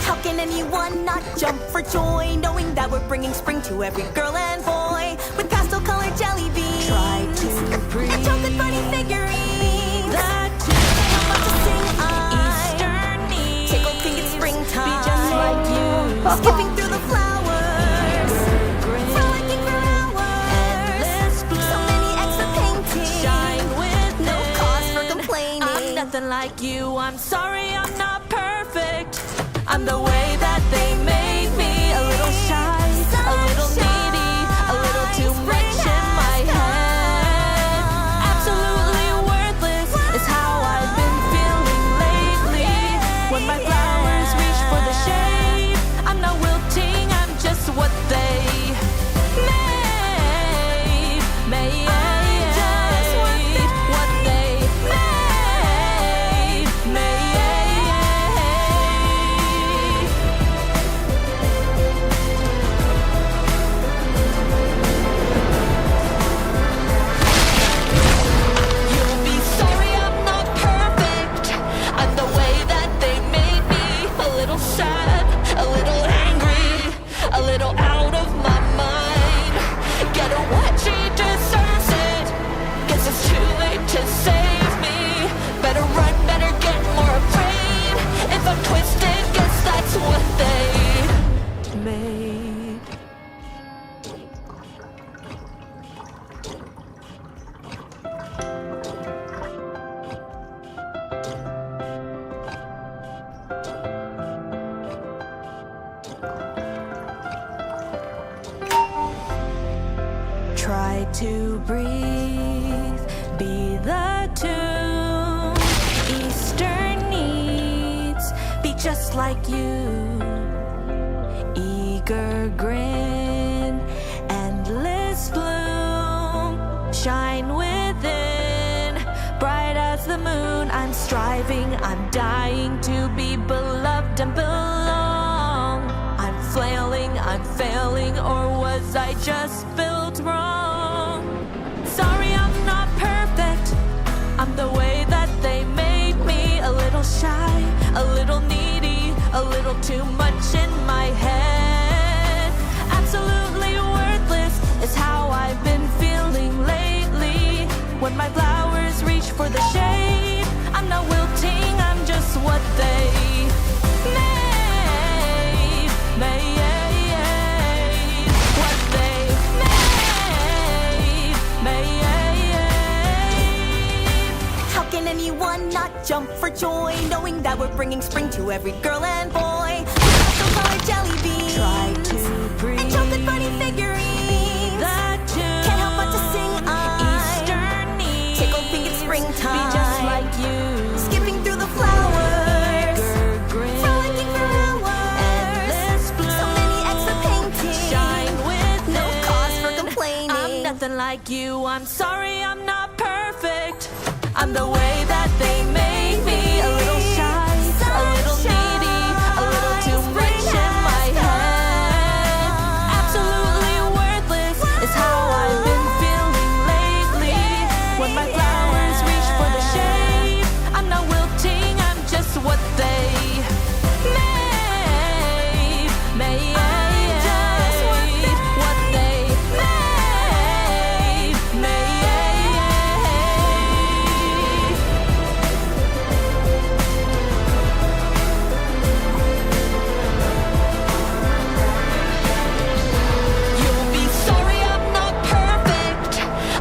How can anyone not jump for joy, knowing that we're bringing spring to every girl and boy with pastel-colored jelly beans? Try to breathe. And chocolate bunny figurines. That Can't help but to sing Eastern needs. Tickle pink in springtime. Be just like you. Skipping through the flowers. Frolicking for hours. Endless bloom. So many extra paintings. Shine with No cause for complaining. I'm nothing like you. I'm sorry, I'm not perfect. I'm the way that they made me. A little shy, a little needy, a little too much in my head. Absolutely worthless is how I've been feeling lately. When my flowers reach for the shade, I'm not wilting, I'm just what they made. What they made. just like you. Eager grin, endless bloom, shine within, bright as the moon. I'm striving, I'm dying to be beloved and belong. I'm flailing, I'm failing, or was I just built wrong? Sorry, I'm not perfect. I'm the way that they made me. A little shy, a little needy, a little too much in my head. Absolutely worthless is how I've been feeling lately. When my flowers reach for the shade, I'm not wilting, I'm just what they made. What they made. How can anyone not jump for joy, knowing that we're bringing spring to every girl and boy? Colored jelly beans, Try to breathe, and chocolate bunny figurines. that tune. Can't help but to sing Eastern needs, tickled pink in springtime. be just like you. Skipping through the flowers, Eager grin, frolicking for hours. endless bloom, So many extra paintings, shine within. no cause for complaining. I'm nothing like you. I'm sorry, I'm not perfect. I'm the way that they made me. A little shy, a little needy, a little too much in my head. Absolutely worthless is how I've been feeling lately. When my flowers reach for the shade, I'm not wilting, I'm just what they made. What they made. You'll be sorry I'm not perfect.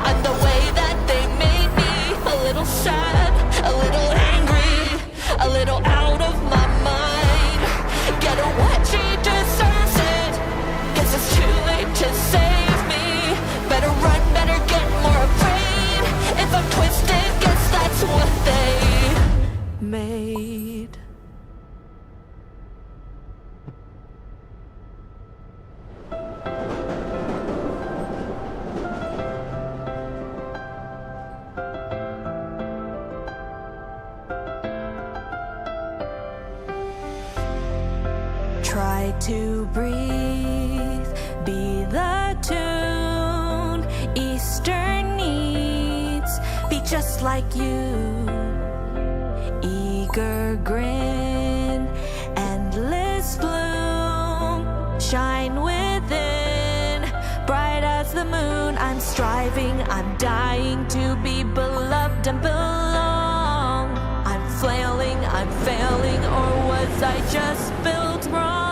I'm the way that they made me. A little sad, a little angry, a little out of my mind. Get her what she deserves it. Guess it's too late to save me. Better run, better get more afraid. If I'm twisted, guess that's what they made. Try to breathe, be the tune. Eastern needs, be just like you. Eager grin, endless bloom, shine within, bright as the moon. I'm striving, I'm dying to be beloved and belong. I'm flailing, I'm failing, or was I just built wrong?